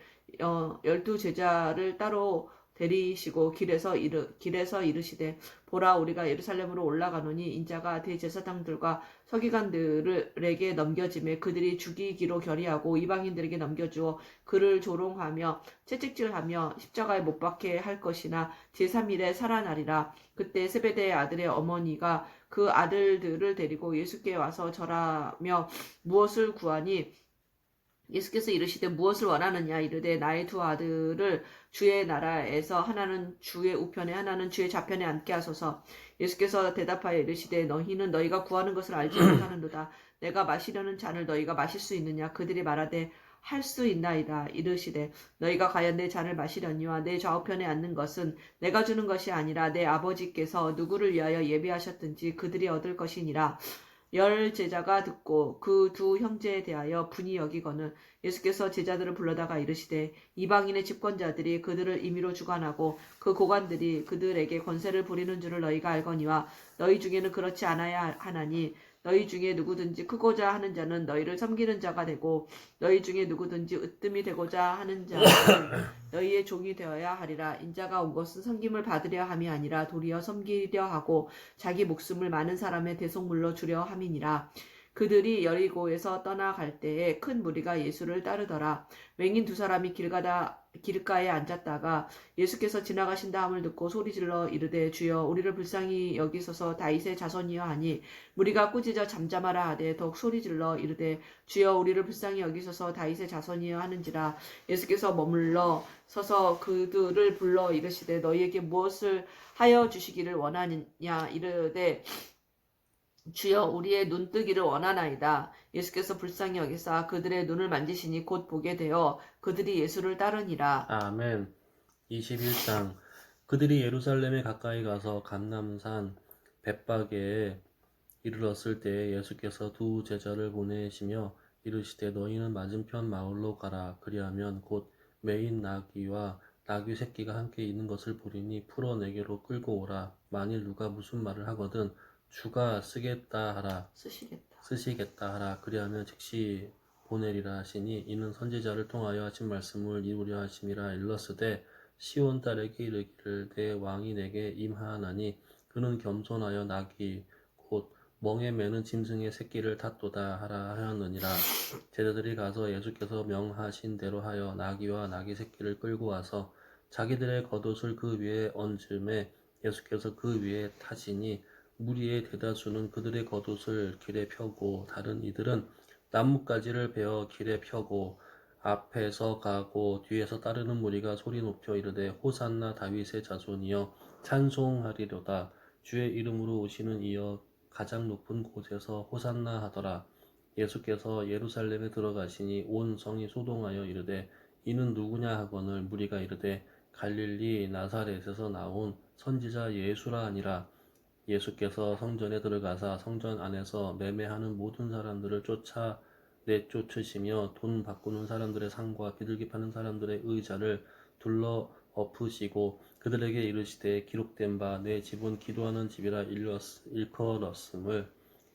12 제자를 따로 데리시고 길에서 이르시되 보라 우리가 예루살렘으로 올라가노니 인자가 대제사장들과 서기관들에게 넘겨짐에 그들이 죽이기로 결의하고 이방인들에게 넘겨주어 그를 조롱하며 채찍질하며 십자가에 못 박게 할 것이나 제3일에 살아나리라. 그때 세베대의 아들의 어머니가 그 아들들을 데리고 예수께 와서 절하며 무엇을 구하니 예수께서 이르시되 무엇을 원하느냐? 이르되 나의 두 아들을 주의 나라에서 하나는 주의 우편에 하나는 주의 좌편에 앉게 하소서. 예수께서 대답하여 이르시되 너희는 너희가 구하는 것을 알지 못하는도다. 내가 마시려는 잔을 너희가 마실 수 있느냐? 그들이 말하되 할 수 있나이다. 이르시되 너희가 과연 내 잔을 마시려니와 내 좌우편에 앉는 것은 내가 주는 것이 아니라 내 아버지께서 누구를 위하여 예비하셨든지 그들이 얻을 것이니라. 10 제자가 듣고 그 두 형제에 대하여 분이 여기거늘 예수께서 제자들을 불러다가 이르시되 이방인의 집권자들이 그들을 임의로 주관하고 그 고관들이 그들에게 권세를 부리는 줄을 너희가 알거니와 너희 중에는 그렇지 않아야 하나니 너희 중에 누구든지 크고자 하는 자는 너희를 섬기는 자가 되고 너희 중에 누구든지 으뜸이 되고자 하는 자는 너희의 종이 되어야 하리라. 인자가 온 것은 섬김을 받으려 함이 아니라 도리어 섬기려 하고 자기 목숨을 많은 사람의 대속물로 주려 함이니라. 그들이 여리고에서 떠나갈 때에 큰 무리가 예수를 따르더라. 맹인 2 사람이 길가에 앉았다가 예수께서 지나가신다 함을 듣고 소리질러 이르되 주여 우리를 불쌍히 여기소서 다윗의 자손이여 하니 무리가 꾸짖어 잠잠하라 하되 더욱 소리질러 이르되 주여 우리를 불쌍히 여기소서 다윗의 자손이여 하는지라. 예수께서 머물러 서서 그들을 불러 이르시되 너희에게 무엇을 하여 주시기를 원하느냐 이르되 주여 우리의 눈뜨기를 원하나이다. 예수께서 불쌍히 여기사 그들의 눈을 만지시니 곧 보게 되어 그들이 예수를 따르니라. 아멘. 21장 그들이 예루살렘에 가까이 가서 감람산 벳바게에 이르렀을 때에 예수께서 두 제자를 보내시며 이르시되 너희는 맞은편 마을로 가라. 그리하면 곧 매인 나귀와 나귀 새끼가 함께 있는 것을 보리니 풀어 내게로 끌고 오라. 만일 누가 무슨 말을 하거든 주가 쓰시겠다 하라. 그리하면 즉시 보내리라 하시니 이는 선지자를 통하여 하신 말씀을 이루려 하심이라. 일렀으되 시온 딸에게 이르기를 내 왕이 내게 임하나니 그는 겸손하여 나귀 곧 멍에 매는 짐승의 새끼를 탔도다 하라 하였느니라. 제자들이 가서 예수께서 명하신 대로 하여 나귀와 나귀 새끼를 끌고 와서 자기들의 겉옷을 그 위에 얹음에 예수께서 그 위에 타시니 무리의 대다수는 그들의 겉옷을 길에 펴고 다른 이들은 나뭇가지를 베어 길에 펴고 앞에서 가고 뒤에서 따르는 무리가 소리 높여 이르되 호산나 다윗의 자손이여 찬송하리로다. 주의 이름으로 오시는 이여 가장 높은 곳에서 호산나 하더라. 예수께서 예루살렘에 들어가시니 온 성이 소동하여 이르되 이는 누구냐 하거늘 무리가 이르되 갈릴리 나사렛에서 나온 선지자 예수라 하니라. 예수께서 성전에 들어가사 성전 안에서 매매하는 모든 사람들을 내쫓으시며 돈 바꾸는 사람들의 상과 비둘기 파는 사람들의 의자를 둘러 엎으시고 그들에게 이르시되 기록된 바 내 집은 기도하는 집이라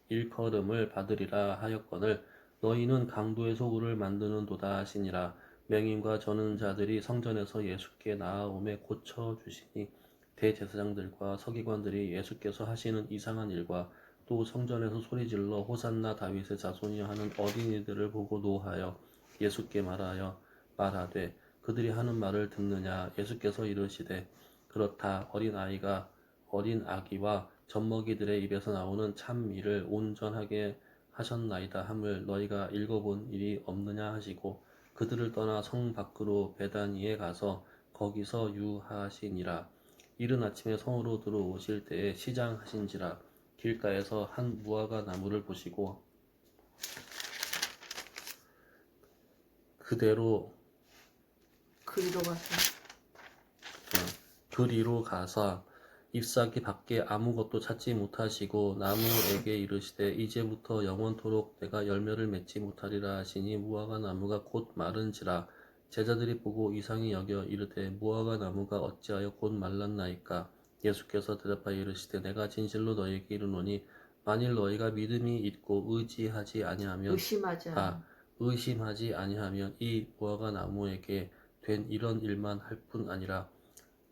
일컬음을 받으리라 하였거늘 너희는 강도의 소굴을 만드는도다 하시니라. 맹인과 저는 자들이 성전에서 예수께 나아오매 고쳐주시니 대제사장들과 서기관들이 예수께서 하시는 이상한 일과 또 성전에서 소리질러 호산나 다윗의 자손이여 하는 어린이들을 보고 노하여 예수께 말하되 그들이 하는 말을 듣느냐. 예수께서 이르시되 그렇다. 어린 아기와 젖먹이들의 입에서 나오는 참미를 온전하게 하셨나이다 함을 너희가 읽어본 일이 없느냐 하시고 그들을 떠나 성 밖으로 베다니에 가서 거기서 유하시니라. 이른 아침에 성으로 들어오실 때에 시장하신지라. 길가에서 한 무화과 나무를 보시고 그리로 가서 잎사귀 밖에 아무것도 찾지 못하시고 나무에게 이르시되 이제부터 영원토록 내가 열매를 맺지 못하리라 하시니 무화과 나무가 곧 마른지라. 제자들이 보고 이상히 여겨 이르되 무화과 나무가 어찌하여 곧 말랐나이까. 예수께서 대답하여 이르시되 내가 진실로 너희에게 이르노니 만일 너희가 믿음이 있고 의심하지 아니하면 이 무화과 나무에게 된 이런 일만 할 뿐 아니라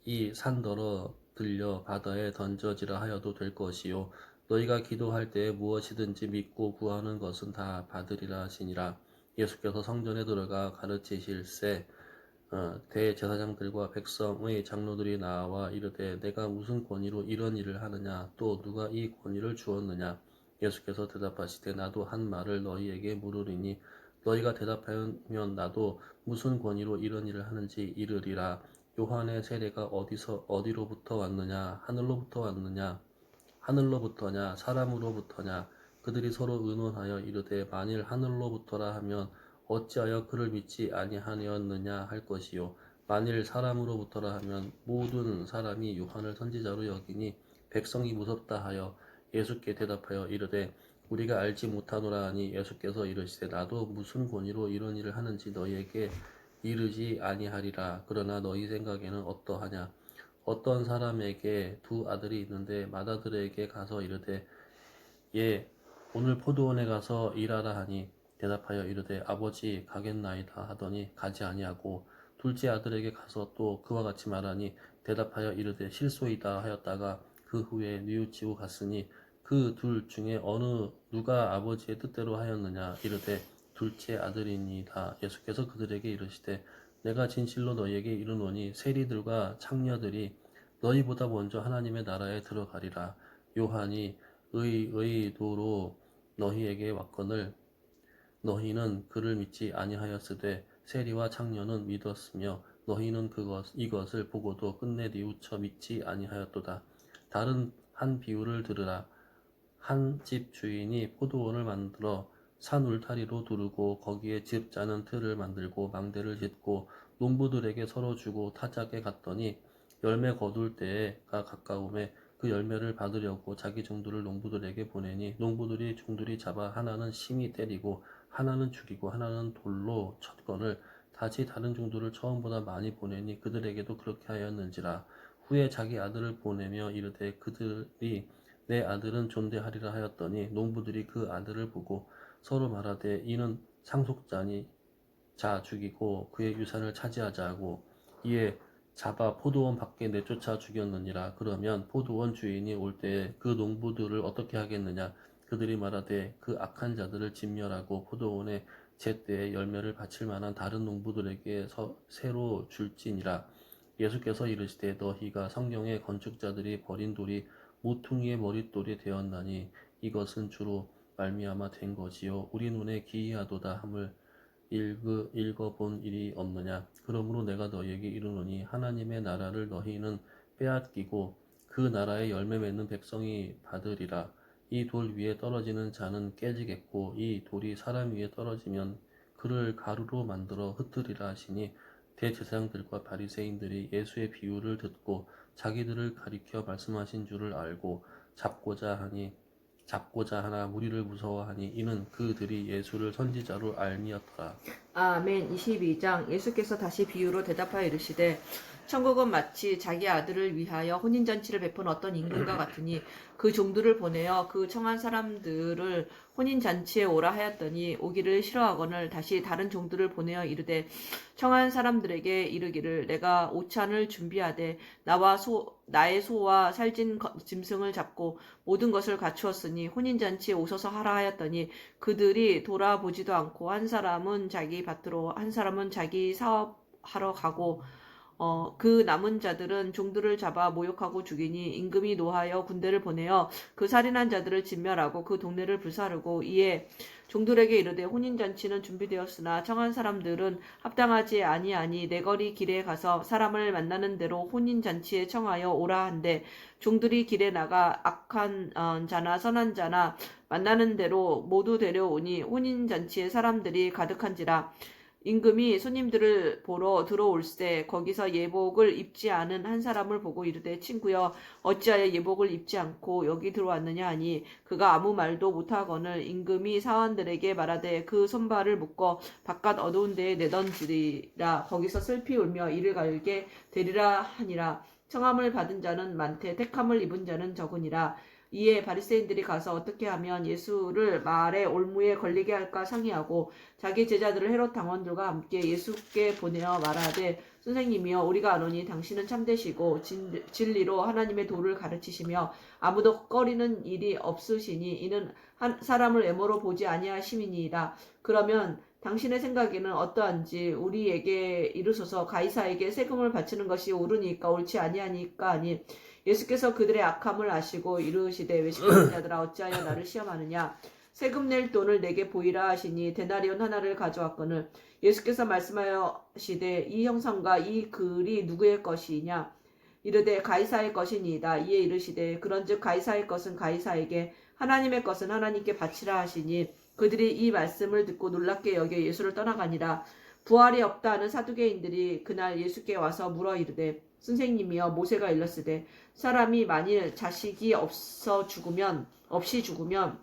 이 산더러 들려 바다에 던져지라 하여도 될 것이요 너희가 기도할 때에 무엇이든지 믿고 구하는 것은 다 받으리라 하시니라. 예수께서 성전에 들어가 가르치실새 대제사장들과 백성의 장로들이 나와 이르되 내가 무슨 권위로 이런 일을 하느냐 또 누가 이 권위를 주었느냐. 예수께서 대답하시되 나도 한 말을 너희에게 물으리니 너희가 대답하면 나도 무슨 권위로 이런 일을 하는지 이르리라. 요한의 세례가 어디로부터 왔느냐 하늘로부터냐 사람으로부터냐. 그들이 서로 의논하여 이르되 만일 하늘로부터라 하면 어찌하여 그를 믿지 아니하였느냐 할 것이요 만일 사람으로부터라 하면 모든 사람이 요한을 선지자로 여기니 백성이 무섭다 하여 예수께 대답하여 이르되 우리가 알지 못하노라 하니 예수께서 이르시되 나도 무슨 권위로 이런 일을 하는지 너희에게 이르지 아니하리라. 그러나 너희 생각에는 어떠하냐. 어떤 사람에게 두 아들이 있는데 맏아들에게 가서 이르되 예 오늘 포도원에 가서 일하라 하니 대답하여 이르되 아버지 가겠나이다 하더니 가지 아니하고 둘째 아들에게 가서 또 그와 같이 말하니 대답하여 이르되 실소이다 하였다가 그 후에 뉘우치고 갔으니 그 둘 중에 어느 누가 아버지의 뜻대로 하였느냐. 이르되 둘째 아들이니이다. 예수께서 그들에게 이르시되 내가 진실로 너희에게 이르노니 세리들과 창녀들이 너희보다 먼저 하나님의 나라에 들어가리라. 요한이 의도로 너희에게 왔거늘 너희는 그를 믿지 아니하였으되 세리와 창녀는 믿었으며 너희는 이것을 보고도 끝내 뉘우쳐 믿지 아니하였도다. 다른 한 비유를 들으라. 한 집 주인이 포도원을 만들어 산 울타리로 두르고 거기에 집 짜는 틀을 만들고 망대를 짓고 농부들에게 서로 주고 타작에 갔더니 열매 거둘 때가 가까움에 그 열매를 받으려고 자기 종들을 농부들에게 보내니 농부들이 종들이 잡아 하나는 심히 때리고 하나는 죽이고 하나는 돌로 쳤거늘 다시 다른 종들을 처음보다 많이 보내니 그들에게도 그렇게 하였는지라. 후에 자기 아들을 보내며 이르되 그들이 내 아들은 존대하리라 하였더니 농부들이 그 아들을 보고 서로 말하되 이는 상속자니 자 죽이고 그의 유산을 차지하자 하고 이에 잡아 포도원 밖에 내쫓아 죽였느니라. 그러면 포도원 주인이 올 때에 그 농부들을 어떻게 하겠느냐. 그들이 말하되 그 악한 자들을 진멸하고 포도원에 제때에 열매를 바칠 만한 다른 농부들에게 새로 줄지니라. 예수께서 이르시되 너희가 성경의 건축자들이 버린 돌이 모퉁이의 머릿돌이 되었나니 이것은 주로 말미암아 된 것이요 우리 눈에 기이하도다 함을 읽어본 일이 없느냐. 그러므로 내가 너희에게 이르노니 하나님의 나라를 너희는 빼앗기고 그 나라의 열매 맺는 백성이 받으리라. 이 돌 위에 떨어지는 자는 깨지겠고 이 돌이 사람 위에 떨어지면 그를 가루로 만들어 흩으리라 하시니 대제사장들과 바리새인들이 예수의 비유를 듣고 자기들을 가리켜 말씀하신 줄을 알고 잡고자 하나 무리를 무서워하니 이는 그들이 예수를 선지자로 알미었더라. 아멘. 22장 예수께서 다시 비유로 대답하여 이르시되 천국은 마치 자기 아들을 위하여 혼인잔치를 베푼 어떤 임금과 같으니 그 종들을 보내어 그 청한 사람들을 혼인잔치에 오라 하였더니 오기를 싫어하거늘 다시 다른 종들을 보내어 이르되 청한 사람들에게 이르기를 내가 오찬을 준비하되 나의 소와 살찐 짐승을 잡고 모든 것을 갖추었으니 혼인잔치에 오소서 하라 하였더니 그들이 돌아보지도 않고 한 사람은 자기 밭으로 한 사람은 자기 사업하러 가고 그 남은 자들은 종들을 잡아 모욕하고 죽이니 임금이 노하여 군대를 보내어 그 살인한 자들을 진멸하고 그 동네를 불사르고 이에 종들에게 이르되 혼인잔치는 준비되었으나 청한 사람들은 합당하지 아니하니 내거리 길에 가서 사람을 만나는 대로 혼인잔치에 청하여 오라 한대 종들이 길에 나가 악한 자나 선한 자나 만나는 대로 모두 데려오니 혼인잔치에 사람들이 가득한지라. 임금이 손님들을 보러 들어올세 거기서 예복을 입지 않은 한 사람을 보고 이르되 친구여 어찌하여 예복을 입지 않고 여기 들어왔느냐 하니 그가 아무 말도 못하거늘 임금이 사원들에게 말하되 그 손발을 묶어 바깥 어두운 데에 내던지리라. 거기서 슬피 울며 이를 갈게 되리라 하니라. 청함을 받은 자는 많되 택함을 입은 자는 적으니라. 이에 바리새인들이 가서 어떻게 하면 예수를 말의 올무에 걸리게 할까 상의하고 자기 제자들을 헤롯 당원들과 함께 예수께 보내어 말하되 선생님이여 우리가 아노니 당신은 참되시고 진리로 하나님의 도를 가르치시며 아무도 꺼리는 일이 없으시니 이는 한 사람을 외모로 보지 아니하심이니이다. 그러면 당신의 생각에는 어떠한지 우리에게 이르소서. 가이사에게 세금을 바치는 것이 옳으니까 옳지 아니하니까 아니. 예수께서 그들의 악함을 아시고 이르시되 외식하는 자들아 어찌하여 나를 시험하느냐. 세금 낼 돈을 내게 보이라 하시니 데나리온 하나를 가져왔거늘 예수께서 말씀하시되 이 형상과 이 글이 누구의 것이냐. 이르되 가이사의 것이니이다. 이에 이르시되 그런즉 가이사의 것은 가이사에게 하나님의 것은 하나님께 바치라 하시니 그들이 이 말씀을 듣고 놀랍게 여겨 예수를 떠나가니라. 부활이 없다 하는 사두개인들이 그날 예수께 와서 물어 이르되 선생님이여 모세가 일렀으되 사람이 만일 자식이 없이 죽으면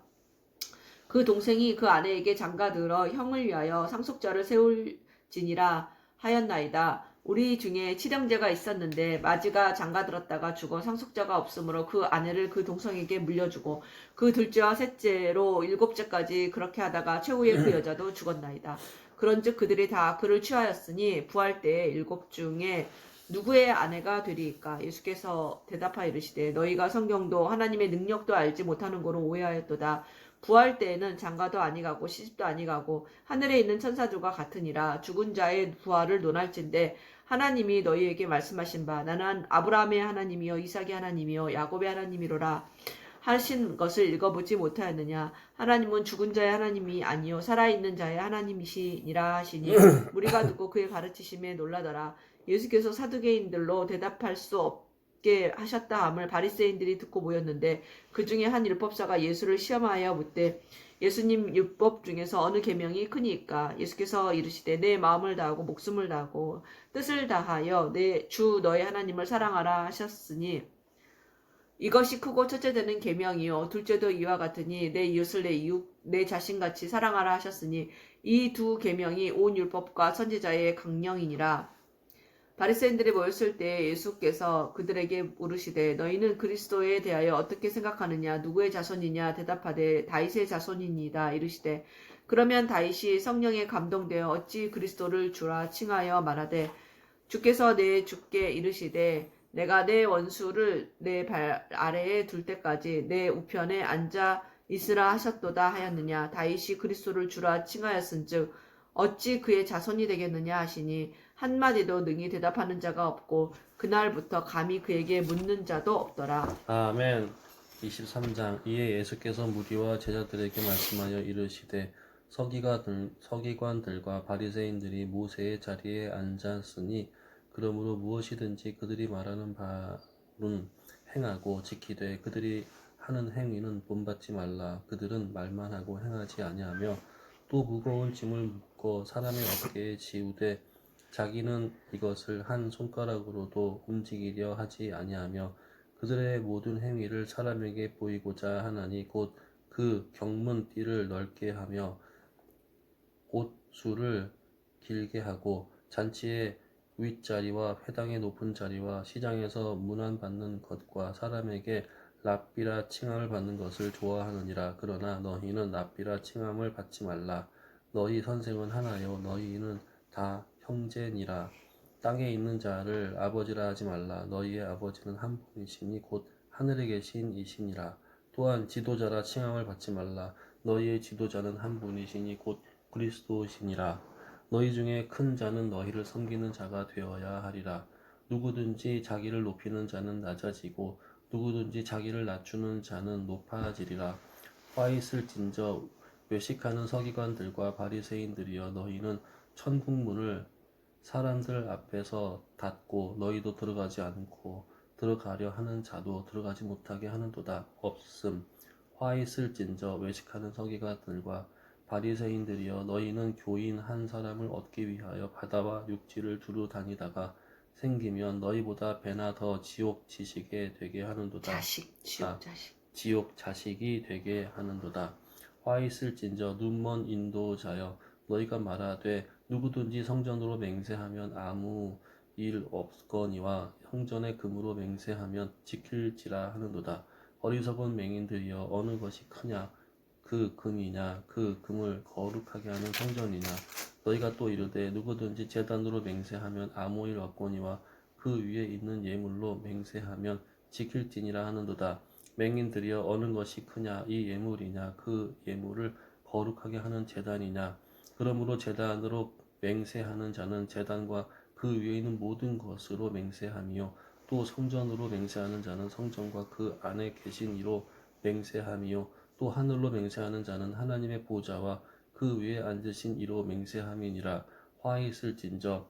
그 동생이 그 아내에게 장가들어 형을 위하여 상속자를 세울지니라 하였나이다. 우리 중에 칠형제가 있었는데 마지가 장가들었다가 죽어 상속자가 없으므로 그 아내를 그 동생에게 물려주고 그 둘째와 셋째로 7째까지 그렇게 하다가 최후의 그 여자도 죽었나이다. 그런즉 그들이 다 그를 취하였으니 부활 때에 7 중에 누구의 아내가 되리이까. 예수께서 대답하여 이르시되 너희가 성경도 하나님의 능력도 알지 못하는 거로 오해하였도다. 부활 때에는 장가도 아니가고 시집도 아니가고 하늘에 있는 천사들과 같으니라. 죽은 자의 부활을 논할진대 하나님이 너희에게 말씀하신 바 나는 아브라함의 하나님이요 이삭의 하나님이요 야곱의 하나님이로라 하신 것을 읽어보지 못하였느냐. 하나님은 죽은 자의 하나님이 아니요 살아있는 자의 하나님이시니라 하시니 무리가 듣고 그의 가르치심에 놀라더라. 예수께서 사두개인들로 대답할 수 없게 하셨다 함을 바리새인들이 듣고 모였는데 그 중에 한 율법사가 예수를 시험하여 묻되 예수님 율법 중에서 어느 계명이 크니까? 예수께서 이르시되 내 마음을 다하고 목숨을 다하고 뜻을 다하여 내 주 너의 하나님을 사랑하라 하셨으니 이것이 크고 첫째 되는 계명이요 둘째도 이와 같으니 내 이웃을 내 이웃 내 자신같이 사랑하라 하셨으니 이 두 계명이 온 율법과 선지자의 강령이니라. 바리새인들이 모였을 때 예수께서 그들에게 물으시되 너희는 그리스도에 대하여 어떻게 생각하느냐 누구의 자손이냐 대답하되 다윗의 자손이니이다 이르시되 그러면 다윗이 성령에 감동되어 어찌 그리스도를 주라 칭하여 말하되 주께서 내 주께 이르시되 내가 내 원수를 내 발 아래에 둘 때까지 내 우편에 앉아 있으라 하셨도다 하였느냐. 다윗이 그리스도를 주라 칭하였은즉 어찌 그의 자손이 되겠느냐 하시니 한마디도 능히 대답하는 자가 없고 그날부터 감히 그에게 묻는 자도 없더라. 아멘. 23장. 이에 예수께서 무리와 제자들에게 말씀하여 이르시되 서기관들과 바리새인들이 모세의 자리에 앉았으니 그러므로 무엇이든지 그들이 말하는 바는 행하고 지키되 그들이 하는 행위는 본받지 말라. 그들은 말만 하고 행하지 아니하며 또 무거운 짐을 묶어 사람의 어깨에 지우되 자기는 이것을 한 손가락으로도 움직이려 하지 아니하며 그들의 모든 행위를 사람에게 보이고자 하나니 곧 그 경문띠를 넓게 하며 옷수를 길게 하고 잔치의 윗자리와 회당의 높은 자리와 시장에서 문안받는 것과 사람에게 랍비라 칭함을 받는 것을 좋아하느니라. 그러나 너희는 랍비라 칭함을 받지 말라. 너희 선생은 하나요 너희는 다 형제니라. 땅에 있는 자를 아버지라 하지 말라. 너희의 아버지는 한 분이시니 곧 하늘에 계신 이시니라. 또한 지도자라 칭함을 받지 말라. 너희의 지도자는 한 분이시니 곧 그리스도시니라. 너희 중에 큰 자는 너희를 섬기는 자가 되어야 하리라. 누구든지 자기를 높이는 자는 낮아지고 누구든지 자기를 낮추는 자는 높아지리라. 화 있을진저 외식하는 서기관들과 바리새인들이여 너희는 천국문을 사람들 앞에서 닫고 너희도 들어가지 않고 들어가려 하는 자도 들어가지 못하게 하는도다. 없음. 화 있을진저 외식하는 서기관들과 바리새인들이여 너희는 교인 한 사람을 얻기 위하여 바다와 육지를 두루 다니다가 생기면 너희보다 배나 더 지옥 지식에 되게 하는도다. 지옥 자식이 되게 하는도다. 화 있을진저 눈먼 인도자여 너희가 말하되 누구든지 성전으로 맹세하면 아무 일 없거니와 성전의 금으로 맹세하면 지킬지라 하는도다. 어리석은 맹인들이여 어느 것이 크냐 그 금이냐 그 금을 거룩하게 하는 성전이냐. 너희가 또 이르되 누구든지 제단으로 맹세하면 아무 일 없거니와 그 위에 있는 예물로 맹세하면 지킬지니라 하는도다. 맹인들이여 어느 것이 크냐 이 예물이냐 그 예물을 거룩하게 하는 제단이냐. 그러므로 제단으로 맹세하는 자는 제단과 그 위에 있는 모든 것으로 맹세하며 또 성전으로 맹세하는 자는 성전과 그 안에 계신 이로 맹세하며 또 하늘로 맹세하는 자는 하나님의 보좌와 그 위에 앉으신 이로 맹세함이니라. 화 있을진저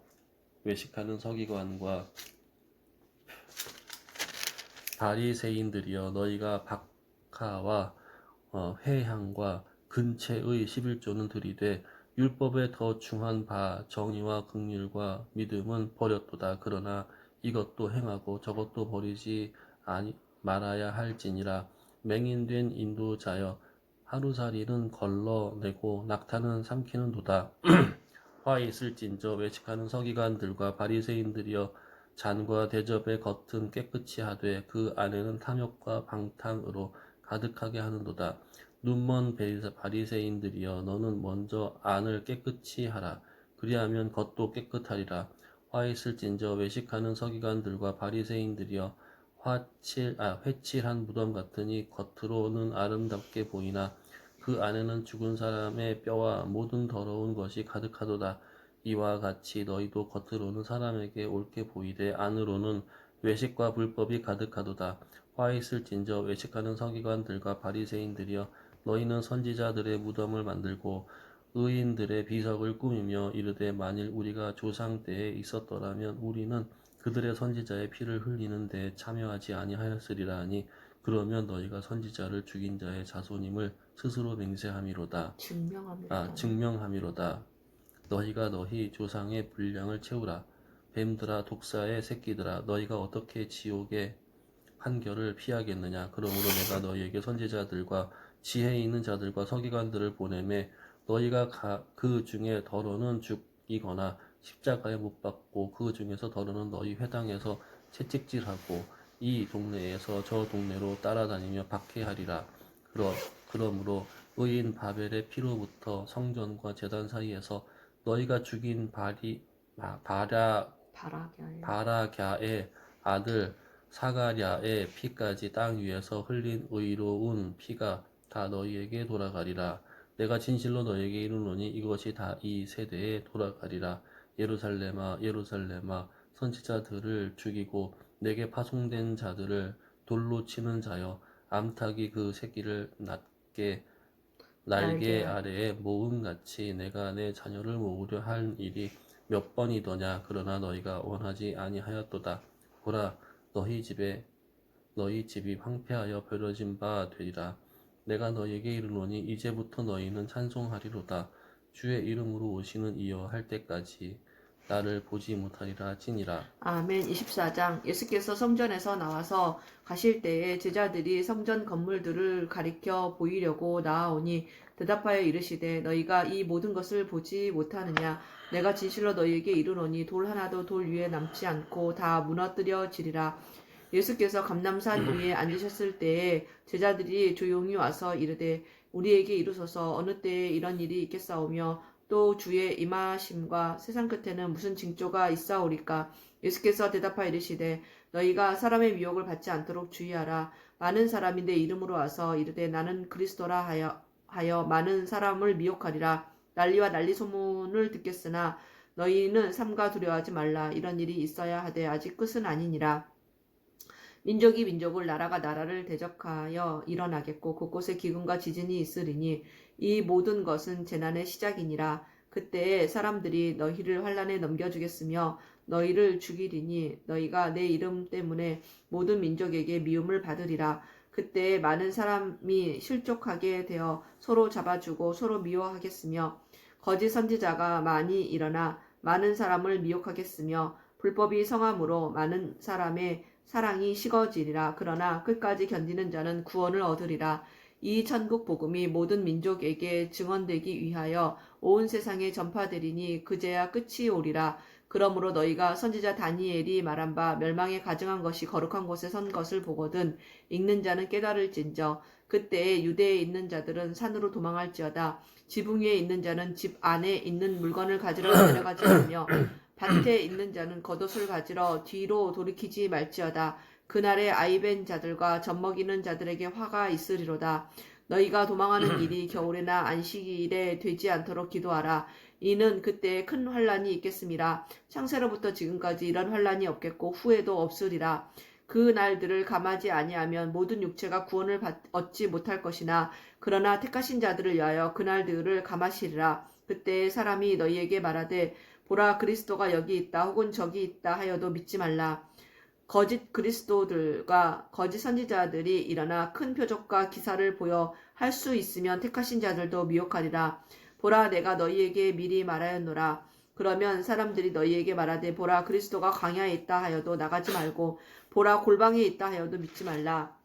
외식하는 서기관과 바리새인들이여 너희가 박하와 회향과 근체의 11조는 들이되 율법에 더 중한 바 정의와 긍휼과 믿음은 버렸도다. 그러나 이것도 행하고 저것도 버리지 말아야 할지니라. 맹인된 인도자여 하루살이는 걸러내고 낙타는 삼키는도다. 화 있을진저 외식하는 서기관들과 바리새인들이여 잔과 대접의 겉은 깨끗이 하되 그 안에는 탐욕과 방탕으로 가득하게 하는도다. 눈먼 바리새인들이여 너는 먼저 안을 깨끗이 하라. 그리하면 겉도 깨끗하리라. 화 있을진저 외식하는 서기관들과 바리새인들이여 회칠한 무덤 같으니 겉으로는 아름답게 보이나 그 안에는 죽은 사람의 뼈와 모든 더러운 것이 가득하도다. 이와 같이 너희도 겉으로는 사람에게 옳게 보이되 안으로는 외식과 불법이 가득하도다. 화 있을진저 외식하는 서기관들과 바리새인들이여, 너희는 선지자들의 무덤을 만들고 의인들의 비석을 꾸미며 이르되 만일 우리가 조상 때에 있었더라면 우리는 그들의 선지자의 피를 흘리는 데 참여하지 아니하였으리라 하니, 그러면 너희가 선지자를 죽인 자의 자손임을 스스로 맹세함이로다. 증명함이로다. 증명함이로다. 너희가 너희 조상의 분량을 채우라. 뱀들아, 독사의 새끼들아, 너희가 어떻게 지옥의 판결을 피하겠느냐. 그러므로 내가 너희에게 선지자들과 지혜 있는 자들과 서기관들을 보내매 너희가 그 중에 더러는 죽이거나 십자가에 못 박고 그 중에서 더러는 너희 회당에서 채찍질하고 이 동네에서 저 동네로 따라다니며 박해하리라. 그러므로 의인 바벨의 피로부터 성전과 제단 사이에서 너희가 죽인 바라갸의 아들 사가랴의 피까지 땅 위에서 흘린 의로운 피가 다 너희에게 돌아가리라. 내가 진실로 너희에게 이르노니 이것이 다 이 세대에 돌아가리라. 예루살렘아, 예루살렘아, 선지자들을 죽이고 내게 파송된 자들을 돌로 치는 자여, 암탉이 그 새끼를 날개 아래에 모음같이 내가 내 자녀를 모으려 한 일이 몇 번이더냐. 그러나 너희가 원하지 아니하였도다. 보라, 너희 집이 황폐하여 버려진 바 되리라. 내가 너희에게 이르노니 이제부터 너희는 찬송하리로다. 주의 이름으로 오시는 이여 할 때까지 나를 보지 못하리라 하지니라. 아멘. 24장. 예수께서 성전에서 나와서 가실 때에 제자들이 성전 건물들을 가리켜 보이려고 나아오니 대답하여 이르시되 너희가 이 모든 것을 보지 못하느냐. 내가 진실로 너희에게 이르노니 돌 하나도 돌 위에 남지 않고 다 무너뜨려지리라. 예수께서 감람산 위에 앉으셨을 때에 제자들이 조용히 와서 이르되 우리에게 이루소서 어느 때에 이런 일이 있겠사오며 또 주의 임하심과 세상 끝에는 무슨 징조가 있사오리까. 예수께서 대답하여 이르시되 너희가 사람의 미혹을 받지 않도록 주의하라. 많은 사람이 내 이름으로 와서 이르되 나는 그리스도라 하여 많은 사람을 미혹하리라. 난리와 난리 소문을 듣겠으나 너희는 삼가 두려워하지 말라. 이런 일이 있어야 하되 아직 끝은 아니니라. 민족이 민족을, 나라가 나라를 대적하여 일어나겠고 곳곳에 기근과 지진이 있으리니 이 모든 것은 재난의 시작이니라. 그때에 사람들이 너희를 환난에 넘겨주겠으며 너희를 죽이리니 너희가 내 이름 때문에 모든 민족에게 미움을 받으리라. 그때에 많은 사람이 실족하게 되어 서로 잡아주고 서로 미워하겠으며 거짓 선지자가 많이 일어나 많은 사람을 미혹하겠으며 불법이 성함으로 많은 사람의 사랑이 식어지리라. 그러나 끝까지 견디는 자는 구원을 얻으리라. 이 천국 복음이 모든 민족에게 증언되기 위하여 온 세상에 전파되리니 그제야 끝이 오리라. 그러므로 너희가 선지자 다니엘이 말한 바 멸망에 가증한 것이 거룩한 곳에 선 것을 보거든 읽는 자는 깨달을진저. 그때에 유대에 있는 자들은 산으로 도망할지어다. 지붕 위에 있는 자는 집 안에 있는 물건을 가지러 내려가지 말며 밭에 있는 자는 겉옷을 가지러 뒤로 돌이키지 말지어다. 그날에 아이벤 자들과 젖먹이는 자들에게 화가 있으리로다. 너희가 도망하는 일이 겨울에나 안식일에 되지 않도록 기도하라. 이는 그때 큰 환란이 있겠음이라. 창세로부터 지금까지 이런 환란이 없겠고 후에도 없으리라. 그 날들을 감하지 아니하면 모든 육체가 구원을 얻지 못할 것이나 그러나 택하신 자들을 위하여 그 날들을 감하시리라. 그때 사람이 너희에게 말하되 보라 그리스도가 여기 있다 혹은 저기 있다 하여도 믿지 말라. 거짓 그리스도들과 거짓 선지자들이 일어나 큰 표적과 기사를 보여 할 수 있으면 택하신 자들도 미혹하리라. 보라 내가 너희에게 미리 말하였노라. 그러면 사람들이 너희에게 말하되 보라 그리스도가 광야에 있다 하여도 나가지 말고 보라 골방에 있다 하여도 믿지 말라.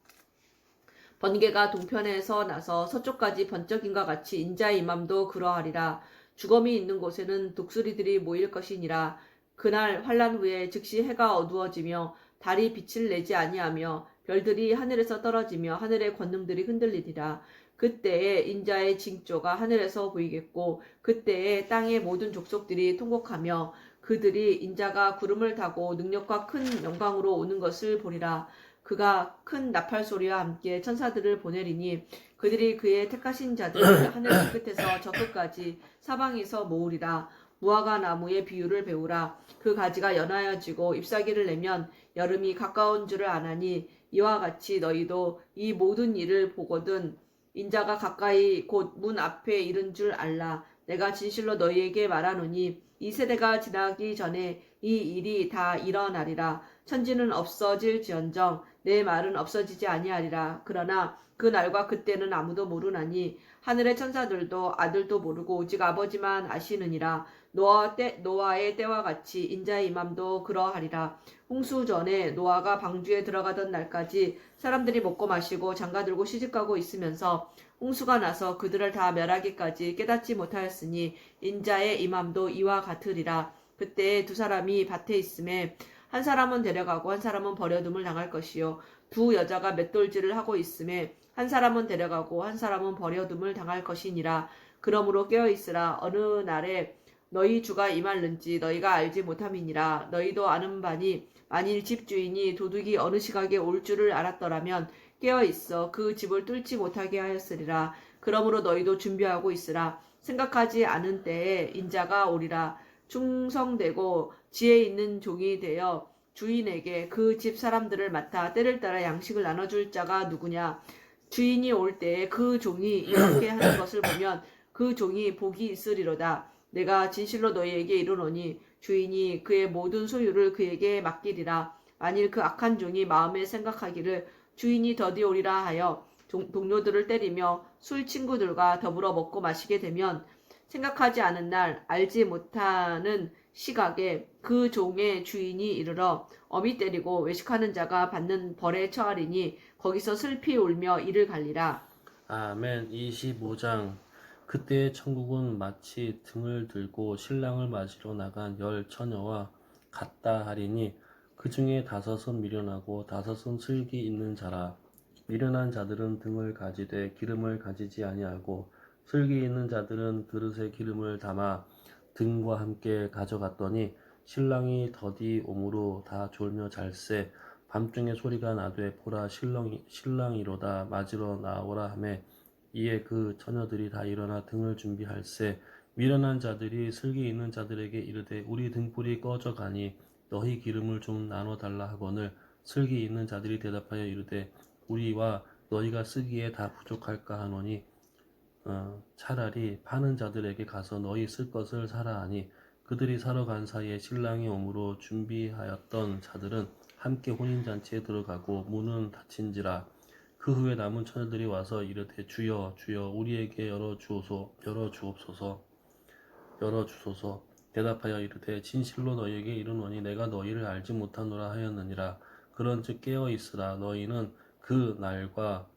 번개가 동편에서 나서 서쪽까지 번쩍임과 같이 인자의 임함도 그러하리라. 죽음이 있는 곳에는 독수리들이 모일 것이니라. 그날 환란 후에 즉시 해가 어두워지며 달이 빛을 내지 아니하며 별들이 하늘에서 떨어지며 하늘의 권능들이 흔들리리라. 그때에 인자의 징조가 하늘에서 보이겠고 그때에 땅의 모든 족속들이 통곡하며 그들이 인자가 구름을 타고 능력과 큰 영광으로 오는 것을 보리라. 그가 큰 나팔 소리와 함께 천사들을 보내리니 그들이 그의 택하신 자들을 하늘 끝에서 저 끝까지 사방에서 모으리라. 무화과 나무의 비유를 배우라. 그 가지가 연하여지고 잎사귀를 내면 여름이 가까운 줄을 아나니 이와 같이 너희도 이 모든 일을 보거든 인자가 가까이 곧 문 앞에 이른 줄 알라. 내가 진실로 너희에게 말하노니 이 세대가 지나기 전에 이 일이 다 일어나리라. 천지는 없어질지언정 내 말은 없어지지 아니하리라. 그러나 그 날과 그때는 아무도 모르나니 하늘의 천사들도 아들도 모르고 오직 아버지만 아시느니라. 노아의 때와 같이 인자의 임함도 그러하리라. 홍수 전에 노아가 방주에 들어가던 날까지 사람들이 먹고 마시고 장가들고 시집가고 있으면서 홍수가 나서 그들을 다 멸하기까지 깨닫지 못하였으니 인자의 임함도 이와 같으리라. 그때 두 사람이 밭에 있음에 한 사람은 데려가고 한 사람은 버려둠을 당할 것이요 두 여자가 맷돌질을 하고 있음에 한 사람은 데려가고 한 사람은 버려둠을 당할 것이니라. 그러므로 깨어있으라. 어느 날에 너희 주가 임할는지 너희가 알지 못함이니라. 너희도 아는 바니 만일 집주인이 도둑이 어느 시각에 올 줄을 알았더라면 깨어있어 그 집을 뚫지 못하게 하였으리라. 그러므로 너희도 준비하고 있으라. 생각하지 않은 때에 인자가 오리라. 충성되고 지혜 있는 종이 되어 주인에게 그 집 사람들을 맡아 때를 따라 양식을 나눠줄 자가 누구냐. 주인이 올 때에 그 종이 이렇게 하는 것을 보면 그 종이 복이 있으리로다. 내가 진실로 너희에게 이르노니 주인이 그의 모든 소유를 그에게 맡기리라. 만일 그 악한 종이 마음에 생각하기를 주인이 더디 오리라 하여 동료들을 때리며 술 친구들과 더불어 먹고 마시게 되면 생각하지 않은 날 알지 못하는 시각에 그 종의 주인이 이르러 어미 때리고 외식하는 자가 받는 벌에 처하리니 거기서 슬피 울며 이를 갈리라. 아멘. 25장. 그때 천국은 마치 등을 들고 신랑을 맞으러 나간 10처녀와 같다 하리니 그 중에 5은 미련하고 5은 슬기 있는 자라. 미련한 자들은 등을 가지되 기름을 가지지 아니하고 슬기 있는 자들은 그릇에 기름을 담아 등과 함께 가져갔더니 신랑이 더디 오므로 다 졸며 잘세. 밤중에 소리가 나되 보라 신랑이로다 맞으러 나오라 하매 이에 그 처녀들이 다 일어나 등을 준비할세. 미련한 자들이 슬기 있는 자들에게 이르되 우리 등불이 꺼져 가니 너희 기름을 좀 나눠 달라 하거늘 슬기 있는 자들이 대답하여 이르되 우리와 너희가 쓰기에 다 부족할까 하노니 차라리 파는 자들에게 가서 너희 쓸 것을 사라 하니 그들이 사러 간 사이에 신랑이 오므로 준비하였던 자들은 함께 혼인잔치에 들어가고 문은 닫힌지라. 그 후에 남은 처녀들이 와서 이르되 주여 주여 우리에게 열어주옵소서. 대답하여 이르되 진실로 너희에게 이르노니 내가 너희를 알지 못하노라 하였느니라. 그런즉 깨어 있으라. 너희는 그 날과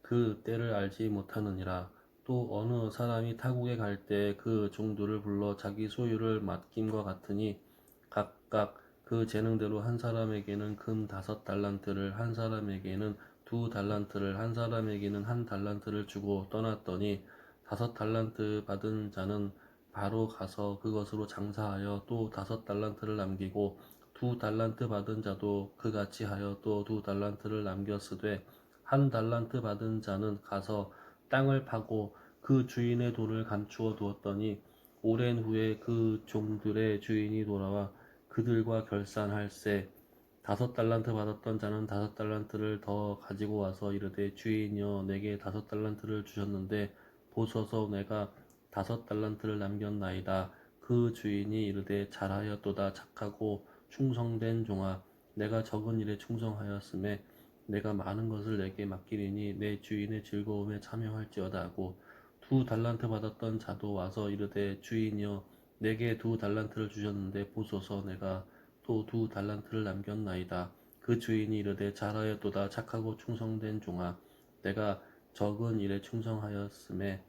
그 때를 알지 못하느니라. 또 어느 사람이 타국에 갈 때 그 종들을 불러 자기 소유를 맡김과 같으니 각각 그 재능대로 한 사람에게는 금 5달란트를 한 사람에게는 2달란트를 한 사람에게는 1달란트를 주고 떠났더니 5달란트 받은 자는 바로 가서 그것으로 장사하여 또 5달란트를 남기고 2달란트 받은 자도 그같이 하여 또 2달란트를 남겼으되 1달란트 받은 자는 가서 땅을 파고 그 주인의 돈을 감추어 두었더니 오랜 후에 그 종들의 주인이 돌아와 그들과 결산할세. 5달란트 받았던 자는 5달란트를 더 가지고 와서 이르되 주인이여 내게 5달란트를 주셨는데 보소서 내가 5달란트를 남겼나이다. 그 주인이 이르되 잘하였도다 착하고 충성된 종아 내가 적은 일에 충성하였음에 내가 많은 것을 내게 맡기리니 내 주인의 즐거움에 참여할지어다 하고 2달란트 받았던 자도 와서 이르되 주인이여 내게 2달란트를 주셨는데 보소서 내가 또 2달란트를 남겼나이다. 그 주인이 이르되 잘하였도다 착하고 충성된 종아 내가 적은 일에 충성하였음에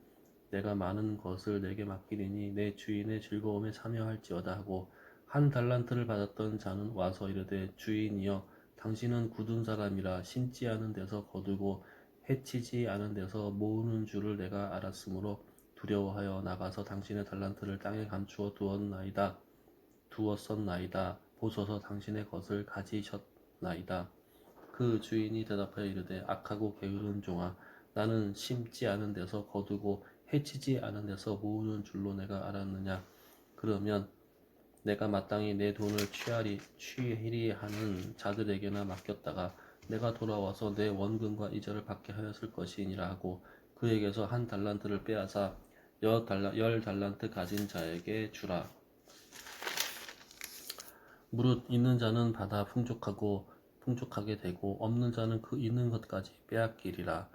내가 많은 것을 내게 맡기리니 내 주인의 즐거움에 참여할지어다 하고 1달란트를 받았던 자는 와서 이르되 주인이여 당신은 굳은 사람이라 심지 않은 데서 거두고 해치지 않은 데서 모으는 줄을 내가 알았으므로 두려워하여 나가서 당신의 달란트를 땅에 감추어 두었었나이다. 보소서 당신의 것을 가지셨나이다. 그 주인이 대답하여 이르되 악하고 게으른 종아 나는 심지 않은 데서 거두고 해치지 않은 데서 모으는 줄로 내가 알았느냐. 그러면 내가 마땅히 내 돈을 취리 하는 자들에게나 맡겼다가 내가 돌아와서 내 원금과 이자를 받게 하였을 것이니라 하고 그에게서 한 달란트를 빼앗아 열 달란트 가진 자에게 주라. 무릇 있는 자는 받아 풍족하게 되고 없는 자는 그 있는 것까지 빼앗기리라.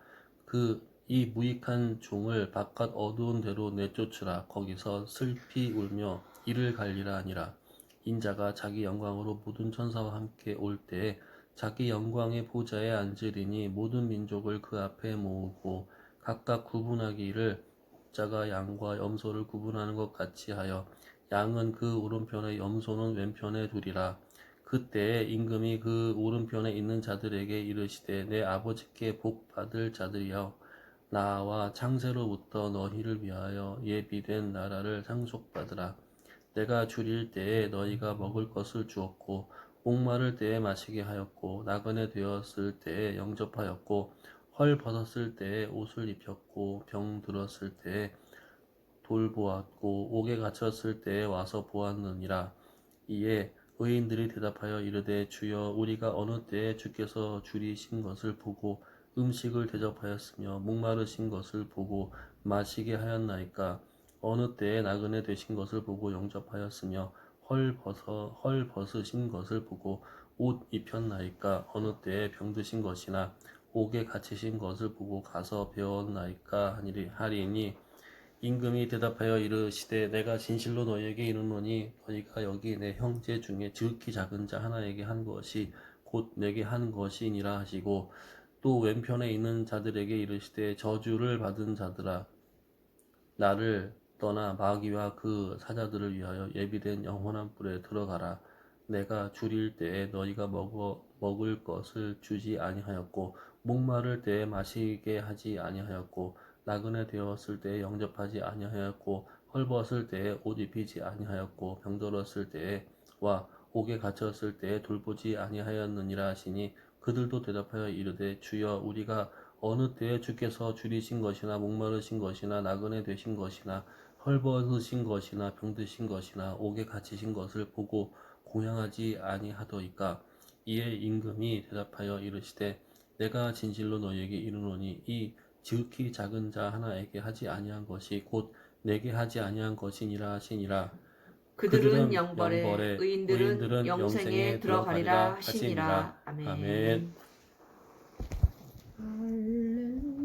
이 무익한 종을 바깥 어두운 데로 내쫓으라. 거기서 슬피 울며 이를 갈리라 하니라. 인자가 자기 영광으로 모든 천사와 함께 올 때에 자기 영광의 보좌에 앉으리니 모든 민족을 그 앞에 모으고 각각 구분하기를 목자가 양과 염소를 구분하는 것 같이 하여 양은 그 오른편에 염소는 왼편에 두리라. 그때에 임금이 그 오른편에 있는 자들에게 이르시되 내 아버지께 복 받을 자들이여 나와 창세로부터 너희를 위하여 예비된 나라를 상속받으라. 내가 줄일 때에 너희가 먹을 것을 주었고 목마를 때에 마시게 하였고 나그네 되었을 때에 영접하였고 헐 벗었을 때에 옷을 입혔고 병 들었을 때에 돌보았고 옥에 갇혔을 때에 와서 보았느니라. 이에 의인들이 대답하여 이르되 주여 우리가 어느 때에 주께서 줄이신 것을 보고 음식을 대접하였으며 목마르신 것을 보고 마시게 하였나이까. 어느 때에 나그네 되신 것을 보고 영접하였으며 헐 벗으신 것을 보고 옷 입혔나이까. 어느 때에 병드신 것이나 옥에 갇히신 것을 보고 가서 배웠나이까 하리니 임금이 대답하여 이르시되 내가 진실로 너희에게 이르노니 너희가 여기 내 형제 중에 지극히 작은 자 하나에게 한 것이 곧 내게 한 것이니라 하시고 또 왼편에 있는 자들에게 이르시되 저주를 받은 자들아 나를 떠나 마귀와 그 사자들을 위하여 예비된 영원한 뿔에 들어가라. 내가 줄일 때에 너희가 먹을 것을 주지 아니하였고 목마를 때에 마시게 하지 아니하였고 나그네 되었을 때에 영접하지 아니하였고 헐벗을 때에 옷 입히지 아니하였고 병들었을 때에 와 옥에 갇혔을 때에 돌보지 아니하였느니라 하시니 그들도 대답하여 이르되 주여 우리가 어느 때에 주께서 줄이신 것이나 목마르신 것이나 나그네 되신 것이나 헐벗으신 것이나 병드신 것이나 옥에 갇히신 것을 보고 공양하지 아니하더이까. 이에 임금이 대답하여 이르시되 내가 진실로 너희에게 이르노니 이 지극히 작은 자 하나에게 하지 아니한 것이 곧 내게 하지 아니한 것이니라 하시니라. 그들은 영벌에 영벌에 의인들은 영생에 들어가리라 하시니라. 아멘. 아멘. 할렐루야.